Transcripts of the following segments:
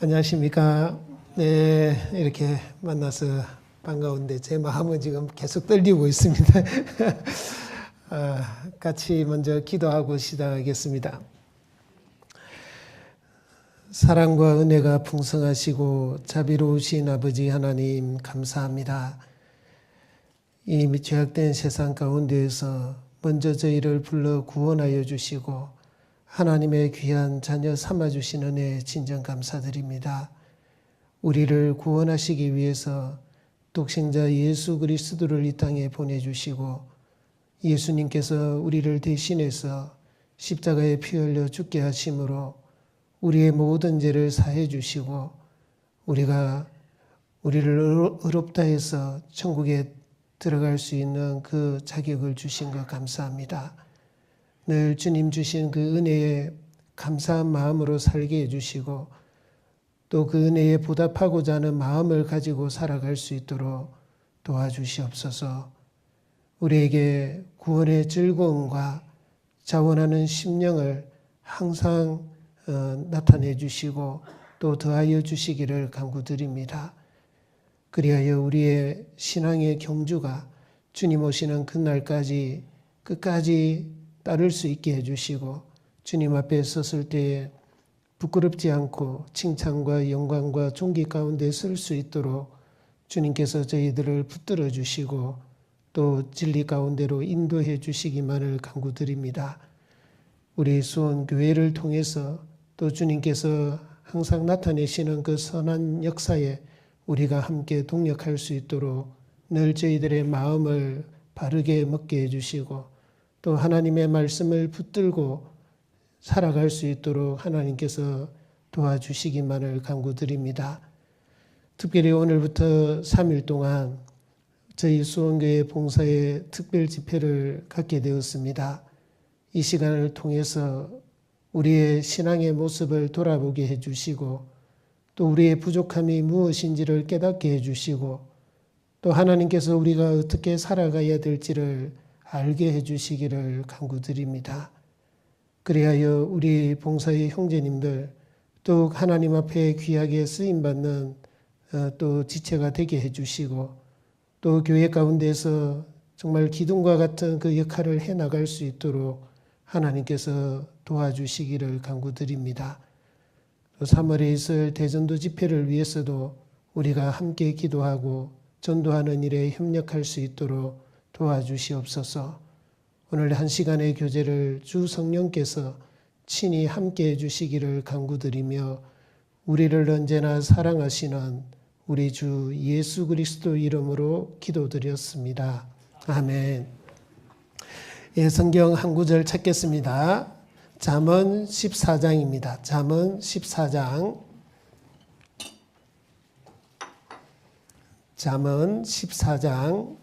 안녕하십니까. 네, 이렇게 만나서 반가운데 제 마음은 지금 계속 떨리고 있습니다. 같이 먼저 기도하고 시작하겠습니다. 사랑과 은혜가 풍성하시고 자비로우신 아버지 하나님 감사합니다. 이 죄악된 세상 가운데에서 먼저 저희를 불러 구원하여 주시고 하나님의 귀한 자녀 삼아주신 은혜 진정 감사드립니다. 우리를 구원하시기 위해서 독생자 예수 그리스도를 이 땅에 보내주시고 예수님께서 우리를 대신해서 십자가에 피 흘려 죽게 하심으로 우리의 모든 죄를 사해 주시고 우리를 의롭다 해서 천국에 들어갈 수 있는 그 자격을 주신 것 감사합니다. 늘 주님 주신 그 은혜에 감사한 마음으로 살게 해주시고 또 그 은혜에 보답하고자 하는 마음을 가지고 살아갈 수 있도록 도와주시옵소서. 우리에게 구원의 즐거움과 자원하는 심령을 항상 나타내 주시고 또 더하여 주시기를 간구드립니다. 그리하여 우리의 신앙의 경주가 주님 오시는 그날까지 끝까지 따를 수 있게 해주시고 주님 앞에 섰을 때에 부끄럽지 않고 칭찬과 영광과 존귀 가운데 설 수 있도록 주님께서 저희들을 붙들어 주시고 또 진리 가운데로 인도해 주시기만을 간구드립니다. 우리 수원교회를 통해서 또 주님께서 항상 나타내시는 그 선한 역사에 우리가 함께 동역할 수 있도록 늘 저희들의 마음을 바르게 먹게 해주시고 또 하나님의 말씀을 붙들고 살아갈 수 있도록 하나님께서 도와주시기만을 간구드립니다. 특별히 오늘부터 3일 동안 저희 수원교회 봉사의 특별 집회를 갖게 되었습니다. 이 시간을 통해서 우리의 신앙의 모습을 돌아보게 해주시고 또 우리의 부족함이 무엇인지를 깨닫게 해주시고 또 하나님께서 우리가 어떻게 살아가야 될지를 알게 해주시기를 간구드립니다. 그리하여 우리 봉사의 형제님들 더욱 하나님 앞에 귀하게 쓰임받는 또 지체가 되게 해주시고 또 교회 가운데서 정말 기둥과 같은 그 역할을 해나갈 수 있도록 하나님께서 도와주시기를 간구드립니다. 3월에 있을 대전도 집회를 위해서도 우리가 함께 기도하고 전도하는 일에 협력할 수 있도록 도와주시옵소서. 오늘 한 시간의 교제를 주 성령께서 친히 함께 해주시기를 간구드리며 우리를 언제나 사랑하시는 우리 주 예수 그리스도 이름으로 기도드렸습니다. 아멘. 예, 성경 한 구절 찾겠습니다. 잠언 14장입니다. 잠언 14장. 잠언 14장.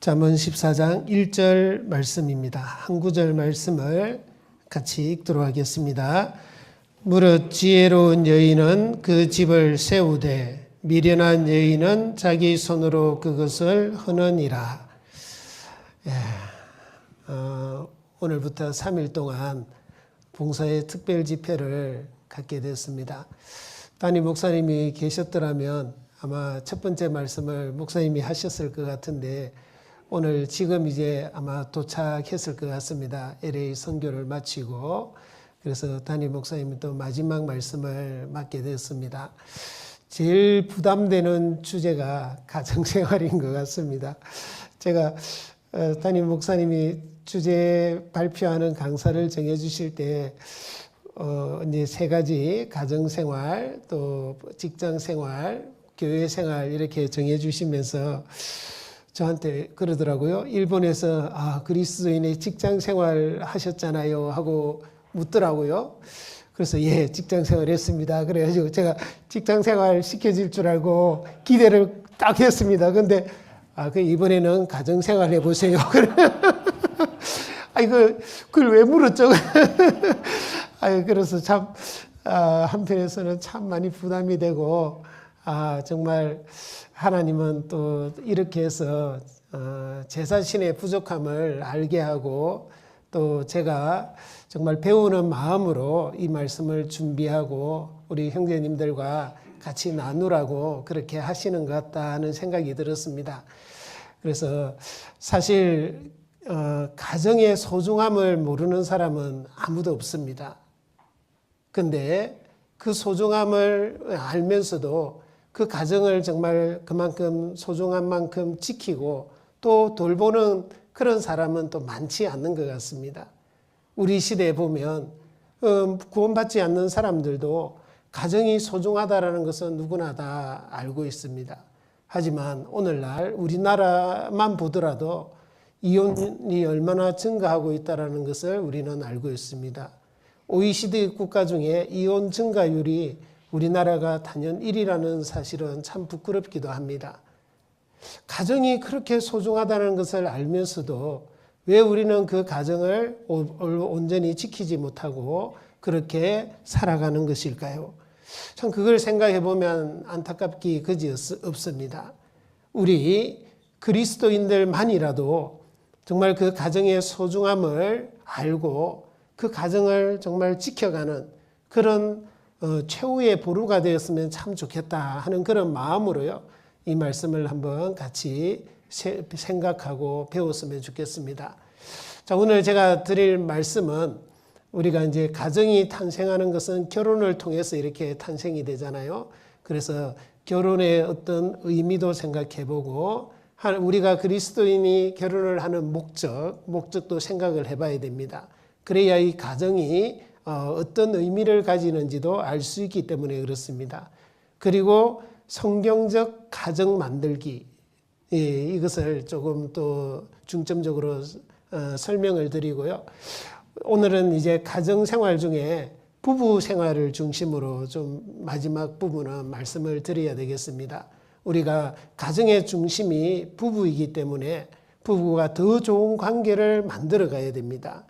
잠언 14장 1절 말씀입니다. 한 구절 말씀을 같이 읽도록 하겠습니다. 무릇 지혜로운 여인은 그 집을 세우되 미련한 여인은 자기 손으로 그것을 허느니라. 오늘부터 3일 동안 봉사의 특별 집회를 갖게 됐습니다. 담임 목사님이 계셨더라면 아마 첫 번째 말씀을 목사님이 하셨을 것 같은데 오늘 지금 이제 아마 도착했을 것 같습니다. LA 선교를 마치고 그래서 담임 목사님이 또 마지막 말씀을 맡게 됐습니다. 제일 부담되는 주제가 가정생활인 것 같습니다. 제가 담임 목사님이 주제 발표하는 강사를 정해주실 때 이제 세 가지 가정생활, 또 직장생활, 교회생활 이렇게 정해주시면서 저한테 그러더라고요. 일본에서 그리스도인의 직장생활 하셨잖아요 하고 묻더라고요. 그래서 예, 직장생활 했습니다. 그래가지고 제가 직장생활 시켜줄 줄 알고 기대를 딱 했습니다. 근데 이번에는 가정생활 해보세요. 그걸 왜 물었죠? 그래서 참 한편에서는 참 많이 부담이 되고 정말 하나님은 또 이렇게 해서 제 자신의 부족함을 알게 하고 또 제가 정말 배우는 마음으로 이 말씀을 준비하고 우리 형제님들과 같이 나누라고 그렇게 하시는 것 같다 하는 생각이 들었습니다. 그래서 사실 가정의 소중함을 모르는 사람은 아무도 없습니다. 근데 그 소중함을 알면서도 그 가정을 정말 그만큼 소중한 만큼 지키고 또 돌보는 그런 사람은 또 많지 않는 것 같습니다. 우리 시대에 보면 구원받지 않는 사람들도 가정이 소중하다는 것은 누구나 다 알고 있습니다. 하지만 오늘날 우리나라만 보더라도 이혼이 얼마나 증가하고 있다는 것을 우리는 알고 있습니다. OECD 국가 중에 이혼 증가율이 우리나라가 단연 1위라는 사실은 참 부끄럽기도 합니다. 가정이 그렇게 소중하다는 것을 알면서도 왜 우리는 그 가정을 온전히 지키지 못하고 그렇게 살아가는 것일까요? 참 그걸 생각해 보면 안타깝기 그지 없습니다. 우리 그리스도인들만이라도 정말 그 가정의 소중함을 알고 그 가정을 정말 지켜가는 그런 최후의 보루가 되었으면 참 좋겠다 하는 그런 마음으로요. 이 말씀을 한번 같이 생각하고 배웠으면 좋겠습니다. 자, 오늘 제가 드릴 말씀은 우리가 이제 가정이 탄생하는 것은 결혼을 통해서 이렇게 탄생이 되잖아요. 그래서 결혼의 어떤 의미도 생각해 보고 우리가 그리스도인이 결혼을 하는 목적도 생각을 해 봐야 됩니다. 그래야 이 가정이 어떤 의미를 가지는지도 알 수 있기 때문에 그렇습니다. 그리고 성경적 가정 만들기, 이것을 조금 또 중점적으로 설명을 드리고요. 오늘은 이제 가정 생활 중에 부부 생활을 중심으로 좀 마지막 부분은 말씀을 드려야 되겠습니다. 우리가 가정의 중심이 부부이기 때문에 부부가 더 좋은 관계를 만들어 가야 됩니다.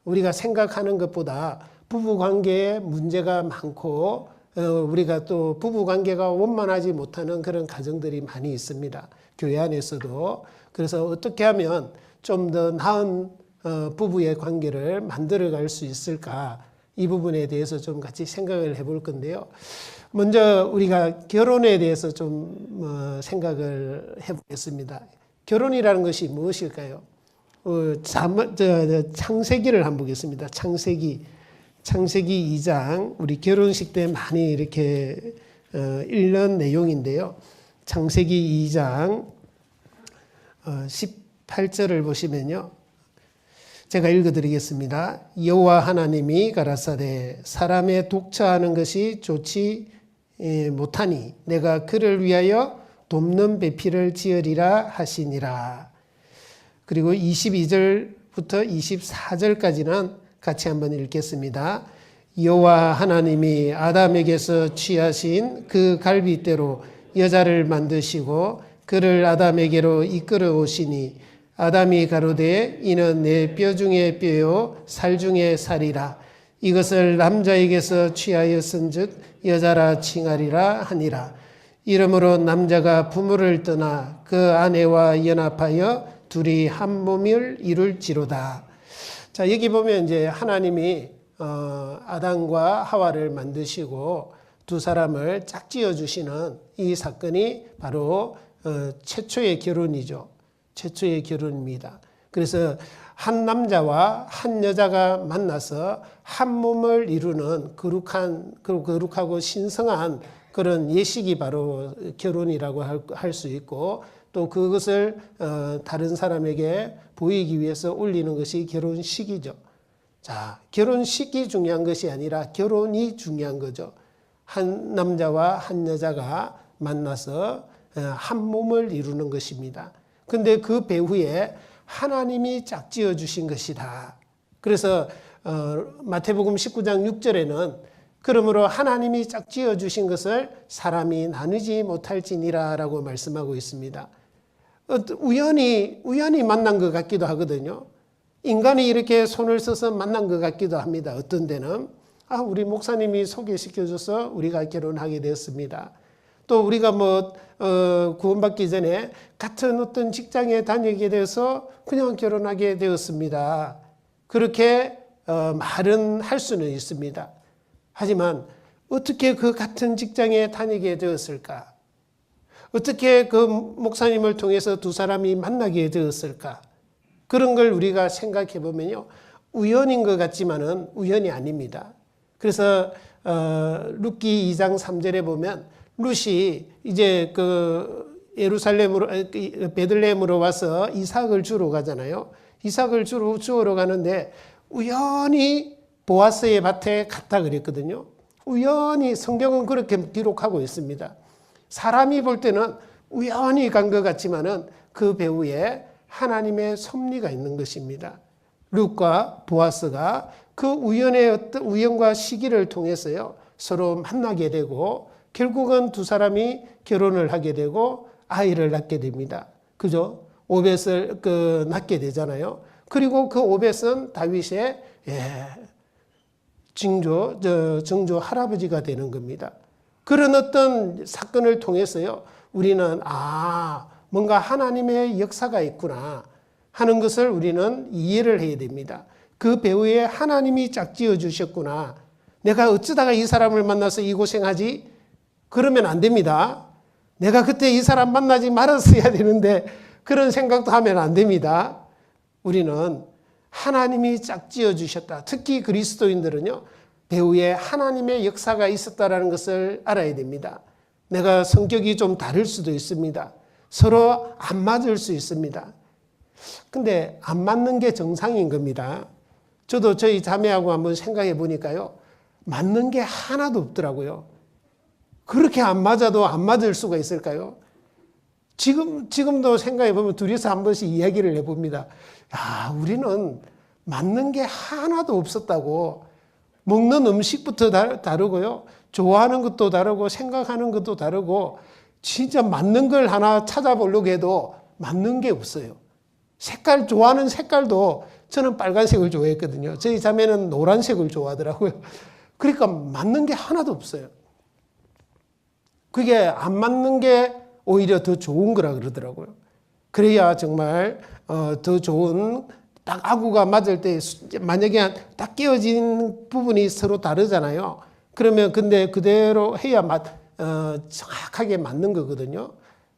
우리가 생각하는 것보다 부부 관계에 문제가 많고 우리가 또 부부 관계가 원만하지 못하는 그런 가정들이 많이 있습니다. 교회 안에서도. 그래서 어떻게 하면 좀 더 나은 부부의 관계를 만들어 갈 수 있을까? 이 부분에 대해서 좀 같이 생각을 해볼 건데요. 먼저 우리가 결혼에 대해서 좀 생각을 해보겠습니다. 결혼이라는 것이 무엇일까요? 창세기를 한번 보겠습니다. 창세기 2장, 우리 결혼식 때 많이 이렇게 읽는 내용인데요. 창세기 2장 18절을 보시면요. 제가 읽어드리겠습니다. 여호와 하나님이 가라사대 사람의 독처하는 것이 좋지 못하니 내가 그를 위하여 돕는 배필을 지으리라 하시니라. 그리고 22절부터 24절까지는 같이 한번 읽겠습니다. 여호와 하나님이 아담에게서 취하신 그 갈빗대로 여자를 만드시고 그를 아담에게로 이끌어 오시니 아담이 가로되 이는 내 뼈 중에 뼈요 살 중에 살이라. 이것을 남자에게서 취하였은즉 여자라 칭하리라 하니라. 이러므로 남자가 부모를 떠나 그 아내와 연합하여 둘이 한 몸을 이룰지로다. 자, 여기 보면 이제 하나님이 아담과 하와를 만드시고 두 사람을 짝지어 주시는 이 사건이 바로 최초의 결혼이죠. 최초의 결혼입니다. 그래서 한 남자와 한 여자가 만나서 한 몸을 이루는 거룩하고 신성한 그런 예식이 바로 결혼이라고 할 수 있고 또 그것을 다른 사람에게 보이기 위해서 올리는 것이 결혼식이죠. 자, 결혼식이 중요한 것이 아니라 결혼이 중요한 거죠. 한 남자와 한 여자가 만나서 한 몸을 이루는 것입니다. 근데 그 배후에 하나님이 짝지어 주신 것이다. 그래서 마태복음 19장 6절에는 그러므로 하나님이 짝지어 주신 것을 사람이 나누지 못할지니라 라고 말씀하고 있습니다. 우연히 만난 것 같기도 하거든요. 인간이 이렇게 손을 써서 만난 것 같기도 합니다. 어떤 데는 우리 목사님이 소개시켜줘서 우리가 결혼하게 되었습니다. 또 우리가 구원받기 전에 같은 어떤 직장에 다니게 돼서 그냥 결혼하게 되었습니다. 그렇게 말은 할 수는 있습니다. 하지만 어떻게 그 같은 직장에 다니게 되었을까? 어떻게 그 목사님을 통해서 두 사람이 만나게 되었을까? 그런 걸 우리가 생각해 보면요, 우연인 것 같지만은 우연이 아닙니다. 그래서 룻기 2장 3절에 보면 룻이 이제 그 예루살렘으로 베들레헴으로 와서 이삭을 주러 가잖아요. 이삭을 주러 가는데 우연히 보아스의 밭에 갔다 그랬거든요. 우연히 성경은 그렇게 기록하고 있습니다. 사람이 볼 때는 우연히 간 것 같지만은 그 배후에 하나님의 섭리가 있는 것입니다. 룻과 보아스가 그 우연과 시기를 통해서요, 서로 만나게 되고 결국은 두 사람이 결혼을 하게 되고 아이를 낳게 됩니다. 그죠? 오벳을 낳게 되잖아요. 그리고 그 오벳은 다윗의 정조 할아버지가 되는 겁니다. 그런 어떤 사건을 통해서요, 우리는 뭔가 하나님의 역사가 있구나 하는 것을 우리는 이해를 해야 됩니다. 그 배후에 하나님이 짝지어 주셨구나. 내가 어쩌다가 이 사람을 만나서 이 고생하지? 그러면 안 됩니다. 내가 그때 이 사람 만나지 말았어야 되는데 그런 생각도 하면 안 됩니다. 우리는 하나님이 짝지어 주셨다. 특히 그리스도인들은요, 배후에 하나님의 역사가 있었다는 것을 알아야 됩니다. 내가 성격이 좀 다를 수도 있습니다. 서로 안 맞을 수 있습니다. 근데 안 맞는 게 정상인 겁니다. 저도 저희 자매하고 한번 생각해 보니까요, 맞는 게 하나도 없더라고요. 그렇게 안 맞아도 안 맞을 수가 있을까요? 지금도 생각해 보면 둘이서 한 번씩 이야기를 해봅니다. 우리는 맞는 게 하나도 없었다고. 먹는 음식부터 다르고요, 좋아하는 것도 다르고 생각하는 것도 다르고, 진짜 맞는 걸 하나 찾아보려고 해도 맞는 게 없어요. 좋아하는 색깔도 저는 빨간색을 좋아했거든요. 저희 자매는 노란색을 좋아하더라고요. 그러니까 맞는 게 하나도 없어요. 그게 안 맞는 게 오히려 더 좋은 거라 그러더라고요. 그래야 정말 더 좋은, 딱 아구가 맞을 때 만약에 딱 끼어진 부분이 서로 다르잖아요. 그러면 근데 그대로 해야 정확하게 맞는 거거든요.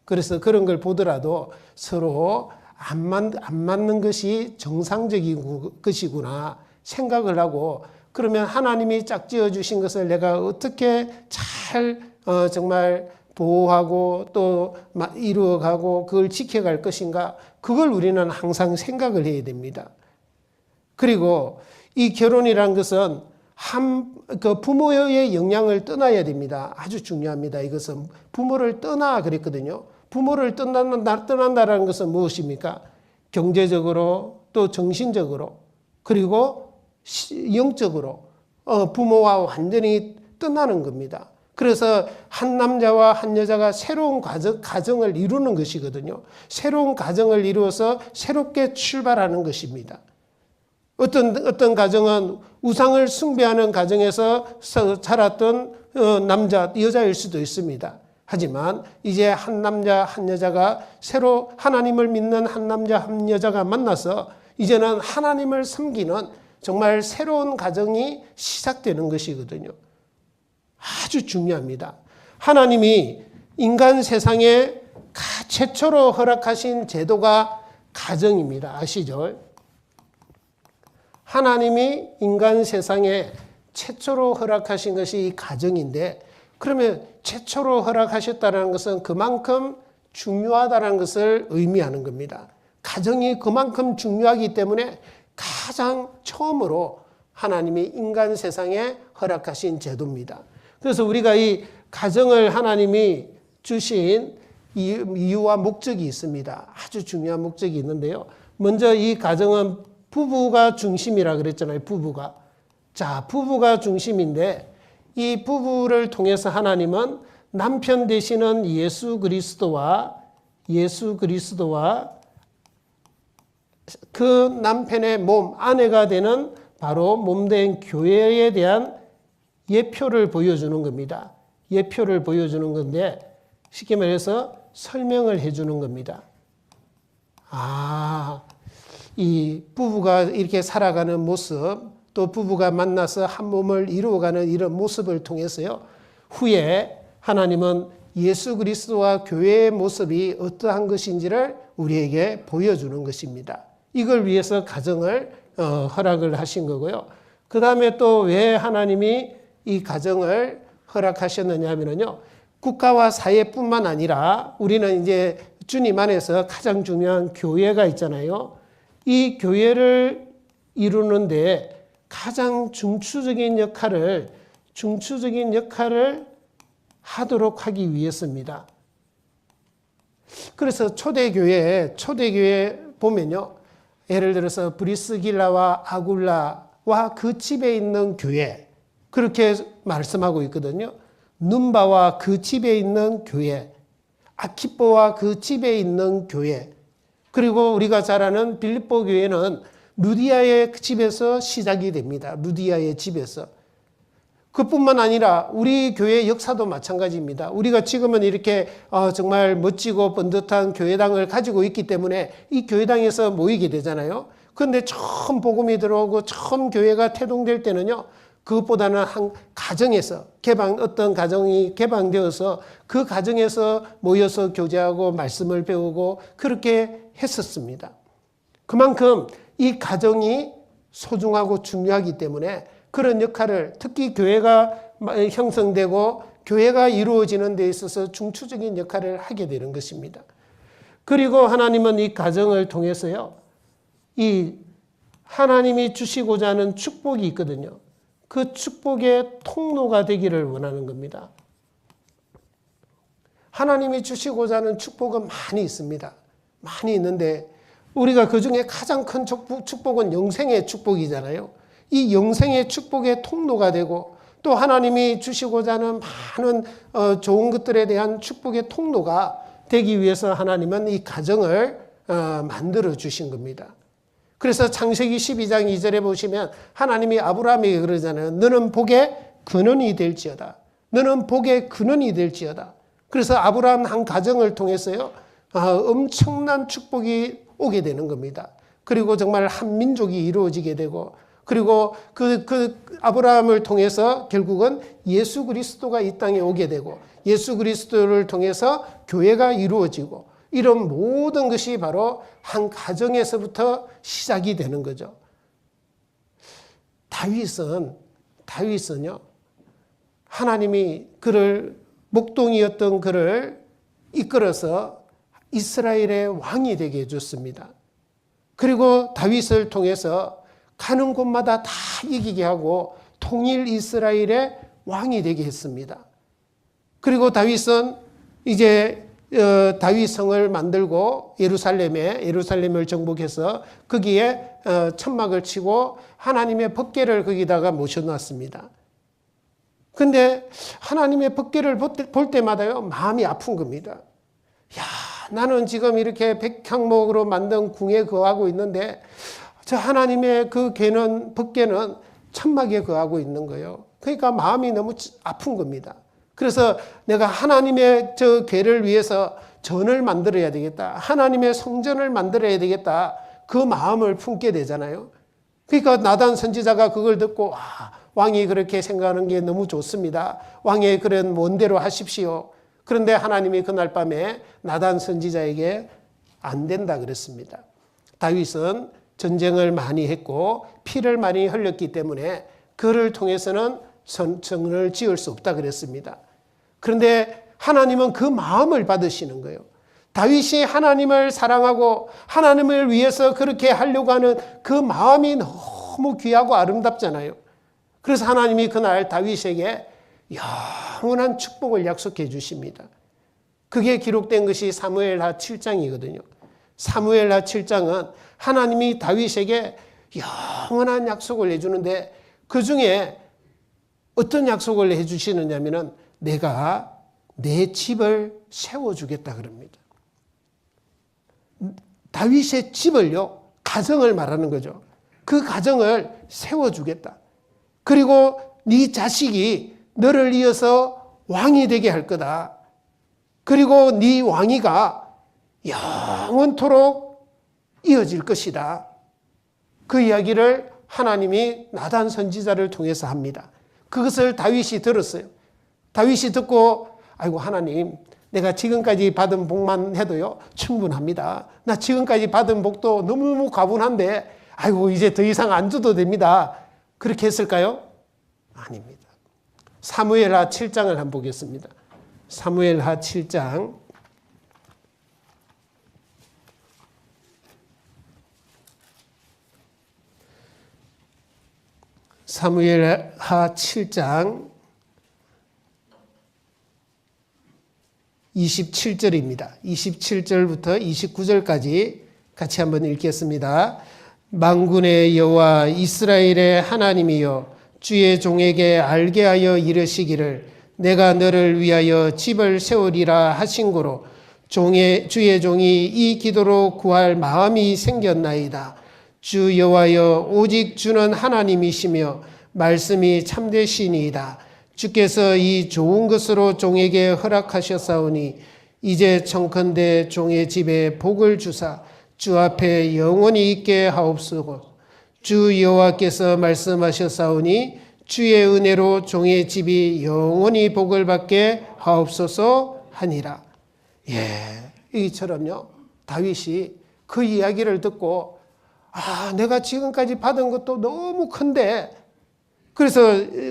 그래서 그런 걸 보더라도 서로 안 맞는 것이 정상적인 것이구나 생각을 하고, 그러면 하나님이 짝지어 주신 것을 내가 어떻게 잘 정말 보호하고 또 이루어가고 그걸 지켜갈 것인가, 그걸 우리는 항상 생각을 해야 됩니다. 그리고 이 결혼이란 것은 부모의 영향을 떠나야 됩니다. 아주 중요합니다. 이것은 부모를 떠나 그랬거든요. 부모를 떠난다는 것은 무엇입니까? 경제적으로, 또 정신적으로, 그리고 영적으로 부모와 완전히 떠나는 겁니다. 그래서 한 남자와 한 여자가 새로운 가정을 이루는 것이거든요. 새로운 가정을 이루어서 새롭게 출발하는 것입니다. 어떤 가정은 우상을 숭배하는 가정에서 자랐던 여자일 수도 있습니다. 하지만 이제 한 남자 한 여자가 새로 하나님을 믿는 한 남자 한 여자가 만나서 이제는 하나님을 섬기는 정말 새로운 가정이 시작되는 것이거든요. 아주 중요합니다. 하나님이 인간 세상에 최초로 허락하신 제도가 가정입니다. 아시죠? 하나님이 인간 세상에 최초로 허락하신 것이 가정인데, 그러면 최초로 허락하셨다는 것은 그만큼 중요하다는 것을 의미하는 겁니다. 가정이 그만큼 중요하기 때문에 가장 처음으로 하나님이 인간 세상에 허락하신 제도입니다. 그래서 우리가 이 가정을 하나님이 주신 이유와 목적이 있습니다. 아주 중요한 목적이 있는데요. 먼저 이 가정은 부부가 중심이라 그랬잖아요. 부부가. 자, 부부가 중심인데 이 부부를 통해서 하나님은 남편 되시는 예수 그리스도와 그 남편의 몸, 아내가 되는 바로 몸된 교회에 대한 예표를 보여주는 겁니다. 예표를 보여주는 건데 쉽게 말해서 설명을 해주는 겁니다. 이 부부가 이렇게 살아가는 모습, 또 부부가 만나서 한 몸을 이루어가는 이런 모습을 통해서요. 후에 하나님은 예수 그리스도와 교회의 모습이 어떠한 것인지를 우리에게 보여주는 것입니다. 이걸 위해서 가정을 허락을 하신 거고요. 그 다음에 또 왜 하나님이 이 가정을 허락하셨느냐 하면요. 국가와 사회뿐만 아니라 우리는 이제 주님 안에서 가장 중요한 교회가 있잖아요. 이 교회를 이루는데 가장 중추적인 역할을 하도록 하기 위해서입니다. 그래서 초대교회 보면요. 예를 들어서 브리스길라와 아굴라와 그 집에 있는 교회, 그렇게 말씀하고 있거든요. 눈바와 그 집에 있는 교회, 아키뽀와 그 집에 있는 교회, 그리고 우리가 잘 아는 빌립보 교회는 루디아의 집에서 시작이 됩니다. 루디아의 집에서. 그뿐만 아니라 우리 교회 역사도 마찬가지입니다. 우리가 지금은 이렇게 정말 멋지고 번듯한 교회당을 가지고 있기 때문에 이 교회당에서 모이게 되잖아요. 그런데 처음 복음이 들어오고 처음 교회가 태동될 때는요. 그것보다는 한 가정에서 어떤 가정이 개방되어서 그 가정에서 모여서 교제하고 말씀을 배우고 그렇게 했었습니다. 그만큼 이 가정이 소중하고 중요하기 때문에 그런 역할을 특히 교회가 형성되고 교회가 이루어지는 데 있어서 중추적인 역할을 하게 되는 것입니다. 그리고 하나님은 이 가정을 통해서요. 이 하나님이 주시고자 하는 축복이 있거든요. 그 축복의 통로가 되기를 원하는 겁니다. 하나님이 주시고자 하는 축복은 많이 있습니다. 많이 있는데 우리가 그중에 가장 큰 축복은 영생의 축복이잖아요. 이 영생의 축복의 통로가 되고 또 하나님이 주시고자 하는 많은 좋은 것들에 대한 축복의 통로가 되기 위해서 하나님은 이 가정을 만들어 주신 겁니다. 그래서 창세기 12장 2절에 보시면 하나님이 아브라함에게 그러잖아요. 너는 복의 근원이 될지어다. 너는 복의 근원이 될지어다. 그래서 아브라함 한 가정을 통해서요. 엄청난 축복이 오게 되는 겁니다. 그리고 정말 한 민족이 이루어지게 되고 그리고 그 아브라함을 통해서 결국은 예수 그리스도가 이 땅에 오게 되고 예수 그리스도를 통해서 교회가 이루어지고 이런 모든 것이 바로 한 가정에서부터 시작이 되는 거죠. 다윗은요. 하나님이 그를 목동이었던 그를 이끌어서 이스라엘의 왕이 되게 해줬습니다. 그리고 다윗을 통해서 가는 곳마다 다 이기게 하고 통일 이스라엘의 왕이 되게 했습니다. 그리고 다윗은 이제 다윗성을 만들고 예루살렘을 정복해서 거기에 천막을 치고 하나님의 법궤를 거기다가 모셔놨습니다. 근데 하나님의 법궤를 볼 때마다요 마음이 아픈 겁니다. 야, 나는 지금 이렇게 백향목으로 만든 궁에 거하고 있는데 저 하나님의 그 법궤는 천막에 거하고 있는 거예요. 그러니까 마음이 너무 아픈 겁니다. 그래서 내가 하나님의 저 궤를 위해서 전을 만들어야 되겠다. 하나님의 성전을 만들어야 되겠다. 그 마음을 품게 되잖아요. 그러니까 나단 선지자가 그걸 듣고 왕이 그렇게 생각하는 게 너무 좋습니다. 왕의 그런 원대로 하십시오. 그런데 하나님이 그날 밤에 나단 선지자에게 안 된다 그랬습니다. 다윗은 전쟁을 많이 했고 피를 많이 흘렸기 때문에 그를 통해서는 성을 지을 수 없다 그랬습니다. 그런데 하나님은 그 마음을 받으시는 거예요. 다윗이 하나님을 사랑하고 하나님을 위해서 그렇게 하려고 하는 그 마음이 너무 귀하고 아름답잖아요. 그래서 하나님이 그날 다윗에게 영원한 축복을 약속해 주십니다. 그게 기록된 것이 사무엘하 7장이거든요. 사무엘하 7장은 하나님이 다윗에게 영원한 약속을 해주는데 그 중에 어떤 약속을 해주시느냐면 내가 내 집을 세워주겠다 그럽니다. 다윗의 집을요, 가정을 말하는 거죠. 그 가정을 세워주겠다. 그리고 네 자식이 너를 이어서 왕이 되게 할 거다. 그리고 네 왕위가 영원토록 이어질 것이다. 그 이야기를 하나님이 나단 선지자를 통해서 합니다. 그것을 다윗이 들었어요. 다윗이 듣고 아이고 하나님, 내가 지금까지 받은 복만 해도요 충분합니다. 나 지금까지 받은 복도 너무너무 과분한데 아이고 이제 더 이상 안 줘도 됩니다. 그렇게 했을까요? 아닙니다. 사무엘하 7장을 한번 보겠습니다. 사무엘하 7장 사무엘하 7장 27절입니다. 27절부터 29절까지 같이 한번 읽겠습니다. 만군의 여호와 이스라엘의 하나님이여 주의 종에게 알게 하여 이르시기를 내가 너를 위하여 집을 세우리라 하신 고로 주의 종이 이 기도로 구할 마음이 생겼나이다. 주 여호와여 오직 주는 하나님이시며 말씀이 참되시니이다. 주께서 이 좋은 것으로 종에게 허락하셨사오니 이제 청컨대 종의 집에 복을 주사 주 앞에 영원히 있게 하옵소서. 주 여호와께서 말씀하셨사오니 주의 은혜로 종의 집이 영원히 복을 받게 하옵소서 하니라. 이처럼요 다윗이 그 이야기를 듣고 내가 지금까지 받은 것도 너무 큰데, 그래서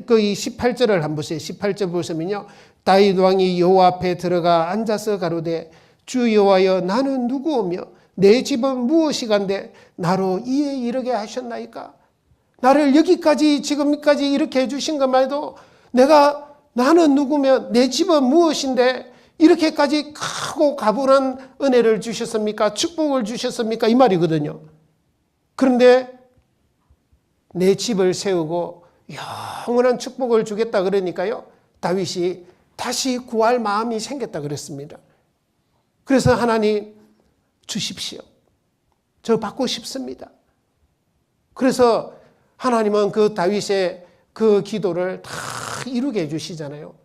그 18절을 한번 보세요. 18절 보시면요. 다윗 왕이 여호와 앞에 들어가 앉아서 가로되 주 여호와여 나는 누구오며 내 집은 무엇이간데 나로 이에 이르게 하셨나이까? 나를 여기까지 지금까지 이렇게 해주신 것만 해도 나는 누구며 내 집은 무엇인데 이렇게까지 크고 가분한 은혜를 주셨습니까? 축복을 주셨습니까? 이 말이거든요. 그런데 내 집을 세우고 영원한 축복을 주겠다 그러니까요 다윗이 다시 구할 마음이 생겼다 그랬습니다. 그래서 하나님 주십시오. 저 받고 싶습니다. 그래서 하나님은 그 다윗의 그 기도를 다 이루게 해주시잖아요.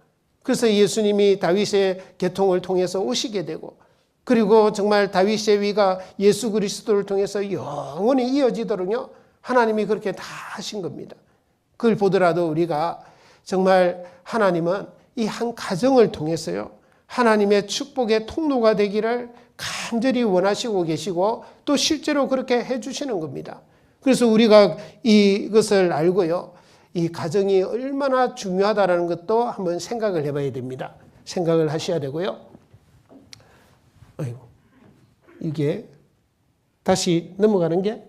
그래서 예수님이 다윗의 계통을 통해서 오시게 되고, 그리고 정말 다윗의 위가 예수 그리스도를 통해서 영원히 이어지도록요 하나님이 그렇게 다 하신 겁니다. 그걸 보더라도 우리가 정말 하나님은 이 한 가정을 통해서요 하나님의 축복의 통로가 되기를 간절히 원하시고 계시고 또 실제로 그렇게 해주시는 겁니다. 그래서 우리가 이것을 알고요 이 가정이 얼마나 중요하다는 것도 한번 생각을 해봐야 됩니다. 생각을 하셔야 되고요. 이게 다시 넘어가는 게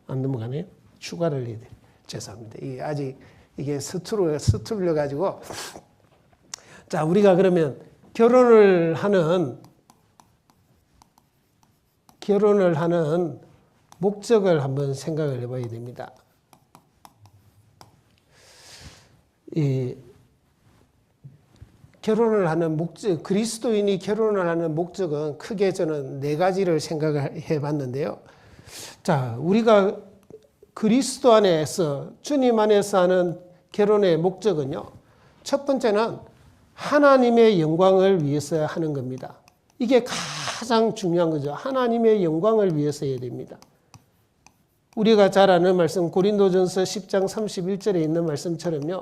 안 넘어가네요. 추가를 해야 돼요. 죄송합니다. 이게 아직 이게 서툴러 가지고. 자, 우리가 그러면 결혼을 하는 목적을 한번 생각을 해봐야 됩니다. 이 결혼을 하는 목적, 그리스도인이 결혼을 하는 목적은 크게 저는 4가지를 생각을 해봤는데요. 자, 우리가 그리스도 안에서 주님 안에서 하는 결혼의 목적은요. 첫 번째는 하나님의 영광을 위해서 하는 겁니다. 이게 가장 중요한 거죠. 하나님의 영광을 위해서 해야 됩니다. 우리가 잘 아는 말씀 고린도전서 10장 31절에 있는 말씀처럼요.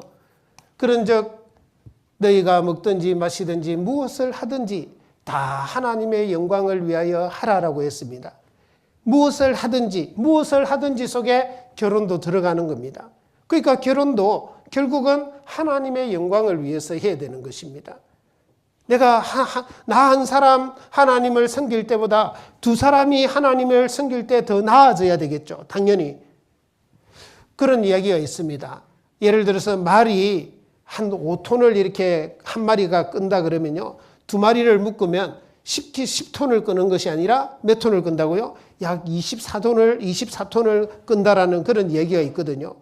그런즉 너희가 먹든지 마시든지 무엇을 하든지 다 하나님의 영광을 위하여 하라라고 했습니다. 무엇을 하든지 속에 결혼도 들어가는 겁니다. 그러니까 결혼도 결국은 하나님의 영광을 위해서 해야 되는 것입니다. 내가 나 한 사람 하나님을 섬길 때보다 2사람이 하나님을 섬길 때 더 나아져야 되겠죠. 당연히. 그런 이야기가 있습니다. 예를 들어서 말이 한 5톤을 이렇게 한 마리가 끈다 그러면요. 2마리를 묶으면 10톤을 끄는 것이 아니라 몇 톤을 끈다고요? 약 24톤을 끈다라는 그런 얘기가 있거든요.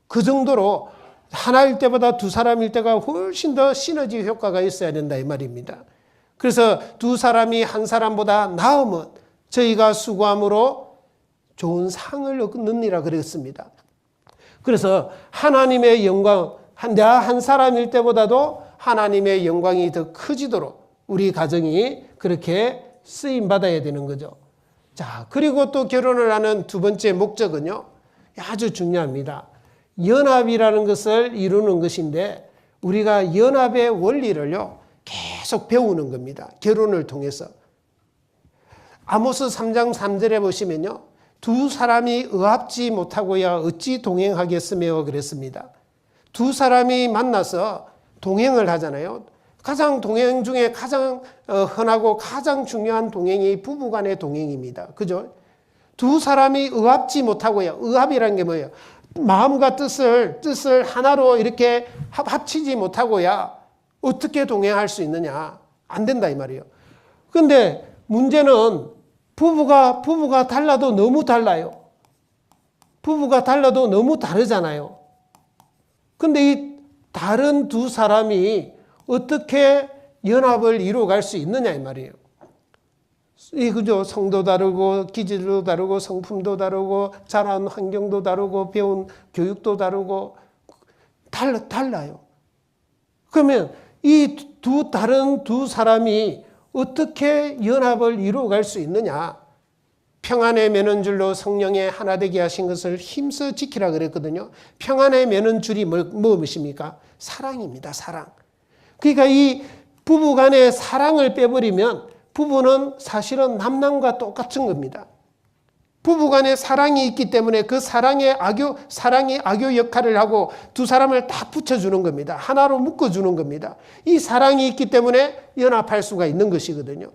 그 정도로 하나일 때보다 2사람일 때가 훨씬 더 시너지 효과가 있어야 된다 이 말입니다. 그래서 2사람이 한 사람보다 나으면 저희가 수고함으로 좋은 상을 얻느니라 그랬습니다. 그래서 하나님의 영광, 나 한 사람일 때보다도 하나님의 영광이 더 커지도록 우리 가정이 그렇게 쓰임 받아야 되는 거죠. 자, 그리고 또 결혼을 하는 두 번째 목적은요, 아주 중요합니다. 연합이라는 것을 이루는 것인데, 우리가 연합의 원리를요, 계속 배우는 겁니다. 결혼을 통해서. 아모스 3장 3절에 보시면요, 두 사람이 의합지 못하고야 어찌 동행하겠으며 그랬습니다. 두 사람이 만나서 동행을 하잖아요. 가장 동행 중에 가장 흔하고 가장 중요한 동행이 부부간의 동행입니다. 그죠? 두 사람이 의합지 못하고요. 의합이라는 게 뭐예요? 마음과 뜻을 하나로 이렇게 합치지 못하고야 어떻게 동행할 수 있느냐? 안 된다 이 말이에요. 근데 문제는 부부가 달라도 너무 달라요. 부부가 달라도 너무 다르잖아요. 근데 이 다른 두 사람이 어떻게 연합을 이루어갈 수 있느냐 이 말이에요. 그죠? 성도 다르고 기질도 다르고 성품도 다르고 자란 환경도 다르고 배운 교육도 다르고 달라요. 그러면 이 다른 두 사람이 어떻게 연합을 이루어갈 수 있느냐? 평안에 매는 줄로 성령에 하나 되게 하신 것을 힘써 지키라 그랬거든요. 평안에 매는 줄이 무엇입니까? 사랑입니다. 사랑. 그러니까 이 부부 간의 사랑을 빼버리면 부부는 사실은 남남과 똑같은 겁니다. 부부 간에 사랑이 있기 때문에 그 사랑이 악교 역할을 하고 두 사람을 딱 붙여주는 겁니다. 하나로 묶어주는 겁니다. 이 사랑이 있기 때문에 연합할 수가 있는 것이거든요.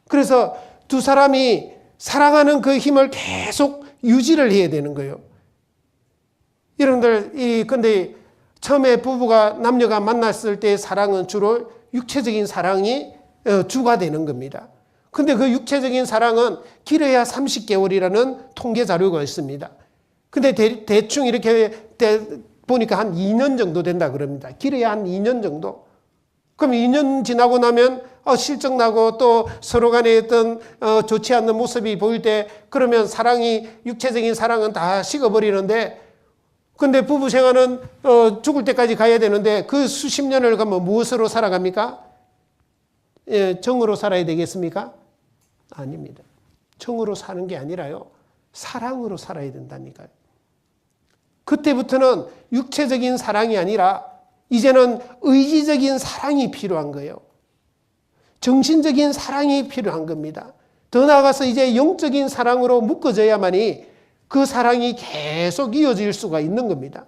그래서 두 사람이 사랑하는 그 힘을 계속 유지를 해야 되는 거예요. 여러분들, 근데 처음에 남녀가 만났을 때의 사랑은 주로 육체적인 사랑이 주가 되는 겁니다. 근데 그 육체적인 사랑은 길어야 30개월이라는 통계 자료가 있습니다. 근데 대충 이렇게 보니까 한 2년 정도 된다 그럽니다. 길어야 한 2년 정도. 그럼 2년 지나고 나면 실적 나고 또 서로 간에 어떤 좋지 않는 모습이 보일 때 그러면 육체적인 사랑은 다 식어버리는데 근데 부부 생활은 죽을 때까지 가야 되는데 그 수십 년을 가면 무엇으로 살아갑니까? 정으로 살아야 되겠습니까? 아닙니다. 정으로 사는 게 아니라요. 사랑으로 살아야 된다니까요. 그때부터는 육체적인 사랑이 아니라 이제는 의지적인 사랑이 필요한 거예요. 정신적인 사랑이 필요한 겁니다. 더 나아가서 이제 영적인 사랑으로 묶어져야만이 그 사랑이 계속 이어질 수가 있는 겁니다.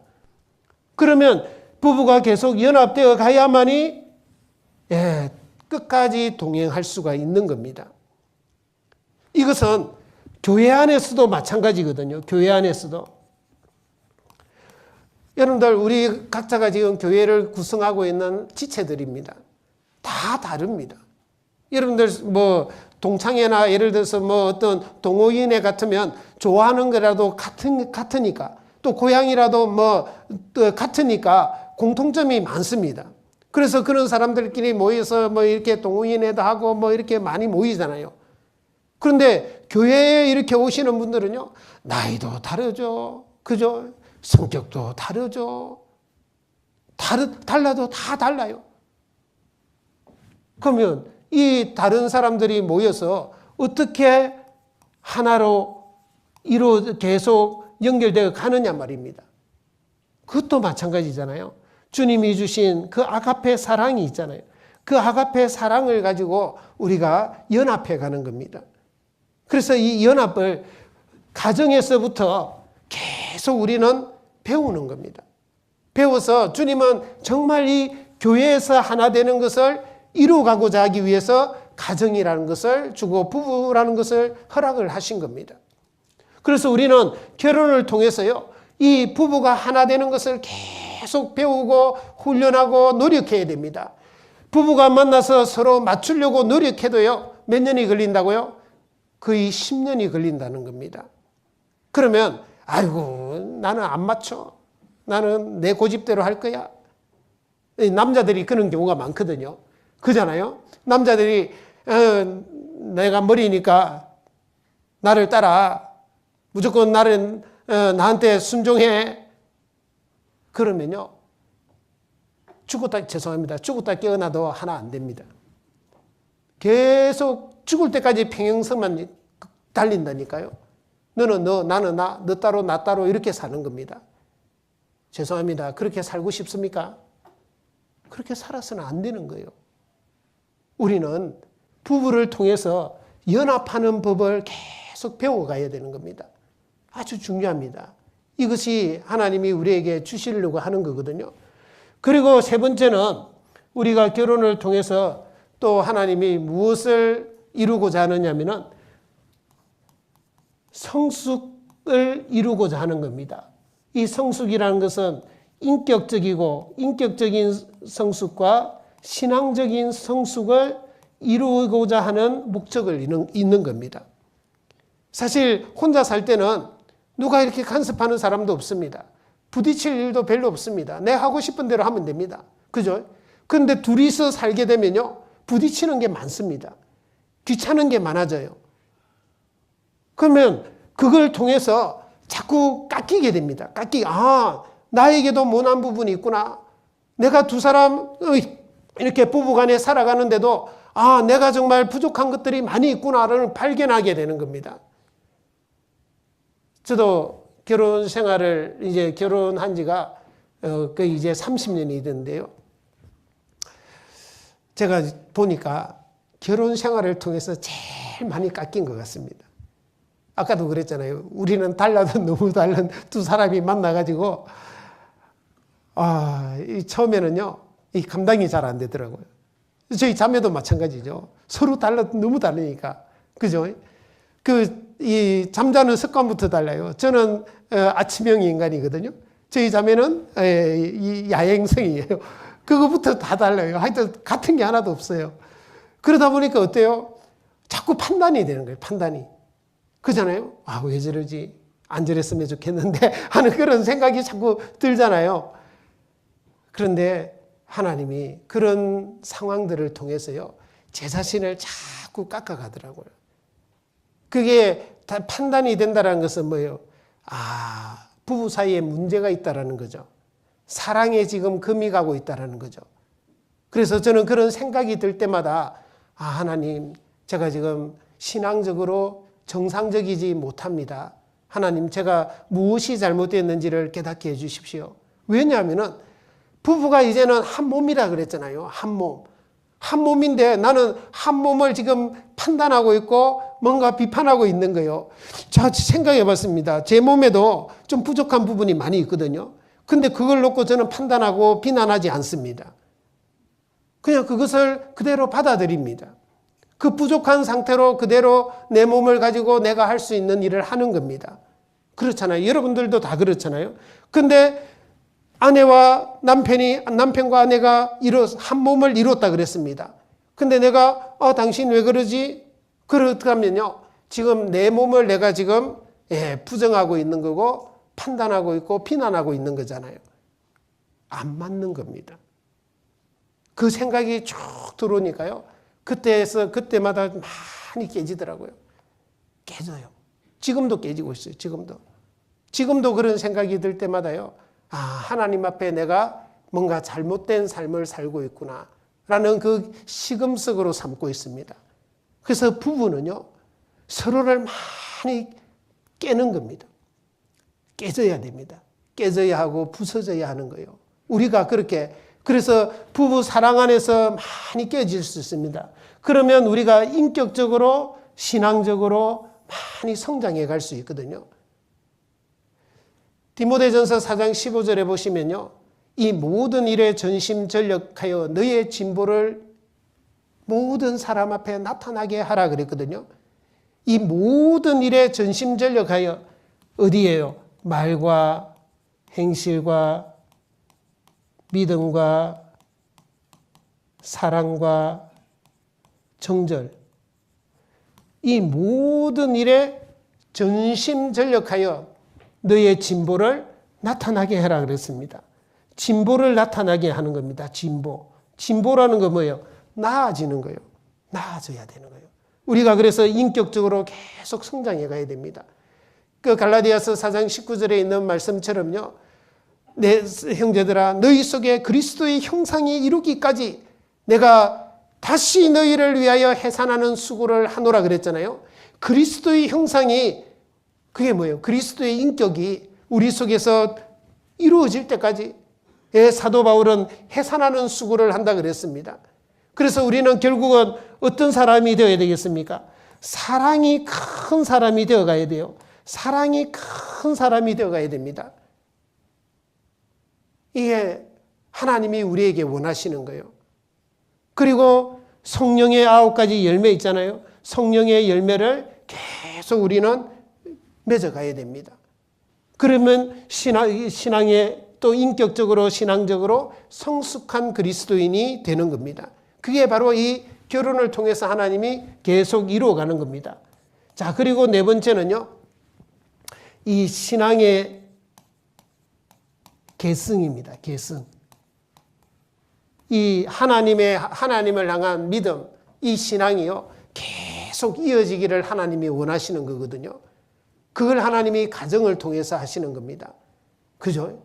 그러면 부부가 계속 연합되어 가야만이 끝까지 동행할 수가 있는 겁니다. 이것은 교회 안에서도 마찬가지거든요. 교회 안에서도. 여러분들 우리 각자가 지금 교회를 구성하고 있는 지체들입니다. 다 다릅니다. 여러분들 동창회나 예를 들어서 어떤 동호인회 같으면 좋아하는 거라도 같으니까 또 고향이라도 같으니까 공통점이 많습니다. 그래서 그런 사람들끼리 모여서 이렇게 동호인회도 하고 이렇게 많이 모이잖아요. 그런데 교회에 이렇게 오시는 분들은요, 나이도 다르죠. 그죠? 성격도 다르죠. 달라도 다 달라요. 그러면 이 다른 사람들이 모여서 어떻게 하나로 계속 연결되어 가느냐 말입니다. 그것도 마찬가지잖아요. 주님이 주신 그 아가페 사랑이 있잖아요. 그 아가페 사랑을 가지고 우리가 연합해 가는 겁니다. 그래서 이 연합을 가정에서부터 계속 우리는 배우는 겁니다. 배워서 주님은 정말 이 교회에서 하나 되는 것을 이루어가고자 하기 위해서 가정이라는 것을 주고 부부라는 것을 허락을 하신 겁니다. 그래서 우리는 결혼을 통해서요, 이 부부가 하나 되는 것을 계속 배우고 훈련하고 노력해야 됩니다. 부부가 만나서 서로 맞추려고 노력해도요, 몇 년이 걸린다고요? 거의 10년이 걸린다는 겁니다. 그러면 아이고 나는 안 맞춰. 나는 내 고집대로 할 거야. 남자들이 그런 경우가 많거든요. 그잖아요. 남자들이 내가 머리니까 나를 따라. 무조건 나한테 순종해. 그러면요. 죽었다 깨어나도 하나 안 됩니다. 계속 죽을 때까지 평행선만 달린다니까요. 너는 너, 나는 나, 너 따로 나 따로 이렇게 사는 겁니다. 죄송합니다. 그렇게 살고 싶습니까? 그렇게 살아서는 안 되는 거예요. 우리는 부부를 통해서 연합하는 법을 계속 배워가야 되는 겁니다. 아주 중요합니다. 이것이 하나님이 우리에게 주시려고 하는 거거든요. 그리고 세 번째는 우리가 결혼을 통해서 또 하나님이 무엇을 이루고자 하느냐면은 성숙을 이루고자 하는 겁니다. 이 성숙이라는 것은 인격적인 성숙과 신앙적인 성숙을 이루고자 하는 목적을 있는 겁니다. 사실 혼자 살 때는 누가 이렇게 간섭하는 사람도 없습니다. 부딪힐 일도 별로 없습니다. 내 하고 싶은 대로 하면 됩니다. 그죠? 그런데 둘이서 살게 되면요, 부딪히는 게 많습니다. 귀찮은 게 많아져요. 그러면 그걸 통해서 자꾸 깎이게 됩니다. 나에게도 모난 부분이 있구나. 내가 두 사람 이렇게 부부간에 살아가는데도 내가 정말 부족한 것들이 많이 있구나를 발견하게 되는 겁니다. 저도 결혼 생활을 이제 결혼한 지가 거의 이제 30년이 됐는데요. 제가 보니까 결혼 생활을 통해서 제일 많이 깎인 것 같습니다. 아까도 그랬잖아요. 우리는 달라도 너무 다른 두 사람이 만나가지고 처음에는요, 이 감당이 잘 안 되더라고요. 저희 자매도 마찬가지죠. 서로 달라도 너무 다르니까. 그죠? 이 잠자는 습관부터 달라요. 저는 아침형 인간이거든요. 저희 자매는 이 야행성이에요. 그거부터 다 달라요. 하여튼 같은 게 하나도 없어요. 그러다 보니까 어때요? 자꾸 판단이 되는 거예요. 판단이. 그잖아요. 왜 저러지? 안 저랬으면 좋겠는데 하는 그런 생각이 자꾸 들잖아요. 그런데 하나님이 그런 상황들을 통해서요, 제 자신을 자꾸 깎아가더라고요. 그게 다 판단이 된다는 것은 뭐예요? 부부 사이에 문제가 있다는 거죠. 사랑에 지금 금이 가고 있다는 거죠. 그래서 저는 그런 생각이 들 때마다 하나님, 제가 지금 신앙적으로 정상적이지 못합니다. 하나님, 제가 무엇이 잘못됐는지를 깨닫게 해주십시오. 왜냐하면은 부부가 이제는 한 몸이라 그랬잖아요. 한 몸. 한 몸인데 나는 한 몸을 지금 판단하고 있고 뭔가 비판하고 있는 거예요. 자, 생각해 봤습니다. 제 몸에도 좀 부족한 부분이 많이 있거든요. 근데 그걸 놓고 저는 판단하고 비난하지 않습니다. 그냥 그것을 그대로 받아들입니다. 그 부족한 상태로 그대로 내 몸을 가지고 내가 할 수 있는 일을 하는 겁니다. 그렇잖아요. 여러분들도 다 그렇잖아요. 근데 남편과 아내가 한 몸을 이뤘다 그랬습니다. 근데 내가, 당신 왜 그러지? 그렇다면요, 지금 내 몸을 내가 지금, 부정하고 있는 거고, 판단하고 있고, 비난하고 있는 거잖아요. 안 맞는 겁니다. 그 생각이 쭉 들어오니까요, 그때마다 많이 깨지더라고요. 깨져요. 지금도 깨지고 있어요. 지금도 그런 생각이 들 때마다요, 하나님 앞에 내가 뭔가 잘못된 삶을 살고 있구나 라는 그 시금석으로 삼고 있습니다. 그래서 부부는요, 서로를 많이 깨는 겁니다. 깨져야 됩니다. 깨져야 하고 부서져야 하는 거예요. 우리가 그래서 부부 사랑 안에서 많이 깨질 수 있습니다. 그러면 우리가 인격적으로, 신앙적으로 많이 성장해 갈 수 있거든요. 디모데전서 4장 15절에 보시면요, 이 모든 일에 전심전력하여 너의 진보를 모든 사람 앞에 나타나게 하라 그랬거든요. 이 모든 일에 전심전력하여 어디예요? 말과 행실과 믿음과 사랑과 정절, 이 모든 일에 전심전력하여 너의 진보를 나타나게 해라 그랬습니다. 진보를 나타나게 하는 겁니다. 진보라는 건 뭐예요? 나아지는 거예요. 나아져야 되는 거예요. 우리가 그래서 인격적으로 계속 성장해 가야 됩니다. 그 갈라디아서 4장 19절에 있는 말씀처럼요, 내 형제들아, 너희 속에 그리스도의 형상이 이루기까지 내가 다시 너희를 위하여 해산하는 수고를 하노라 그랬잖아요. 그리스도의 형상이 그게 뭐예요? 그리스도의 인격이 우리 속에서 이루어질 때까지 사도 바울은 해산하는 수고를 한다 그랬습니다. 그래서 우리는 결국은 어떤 사람이 되어야 되겠습니까? 사랑이 큰 사람이 되어가야 돼요. 사랑이 큰 사람이 되어가야 됩니다. 이게 하나님이 우리에게 원하시는 거예요. 그리고 성령의 9가지 열매 있잖아요. 성령의 열매를 계속 우리는 맺어가야 됩니다. 그러면 신앙에 또 인격적으로 신앙적으로 성숙한 그리스도인이 되는 겁니다. 그게 바로 이 결혼을 통해서 하나님이 계속 이루어가는 겁니다. 자, 그리고 네 번째는요, 이 신앙의 계승입니다. 계승. 이 하나님을 향한 믿음, 이 신앙이요, 계속 이어지기를 하나님이 원하시는 거거든요. 그걸 하나님이 가정을 통해서 하시는 겁니다. 그죠?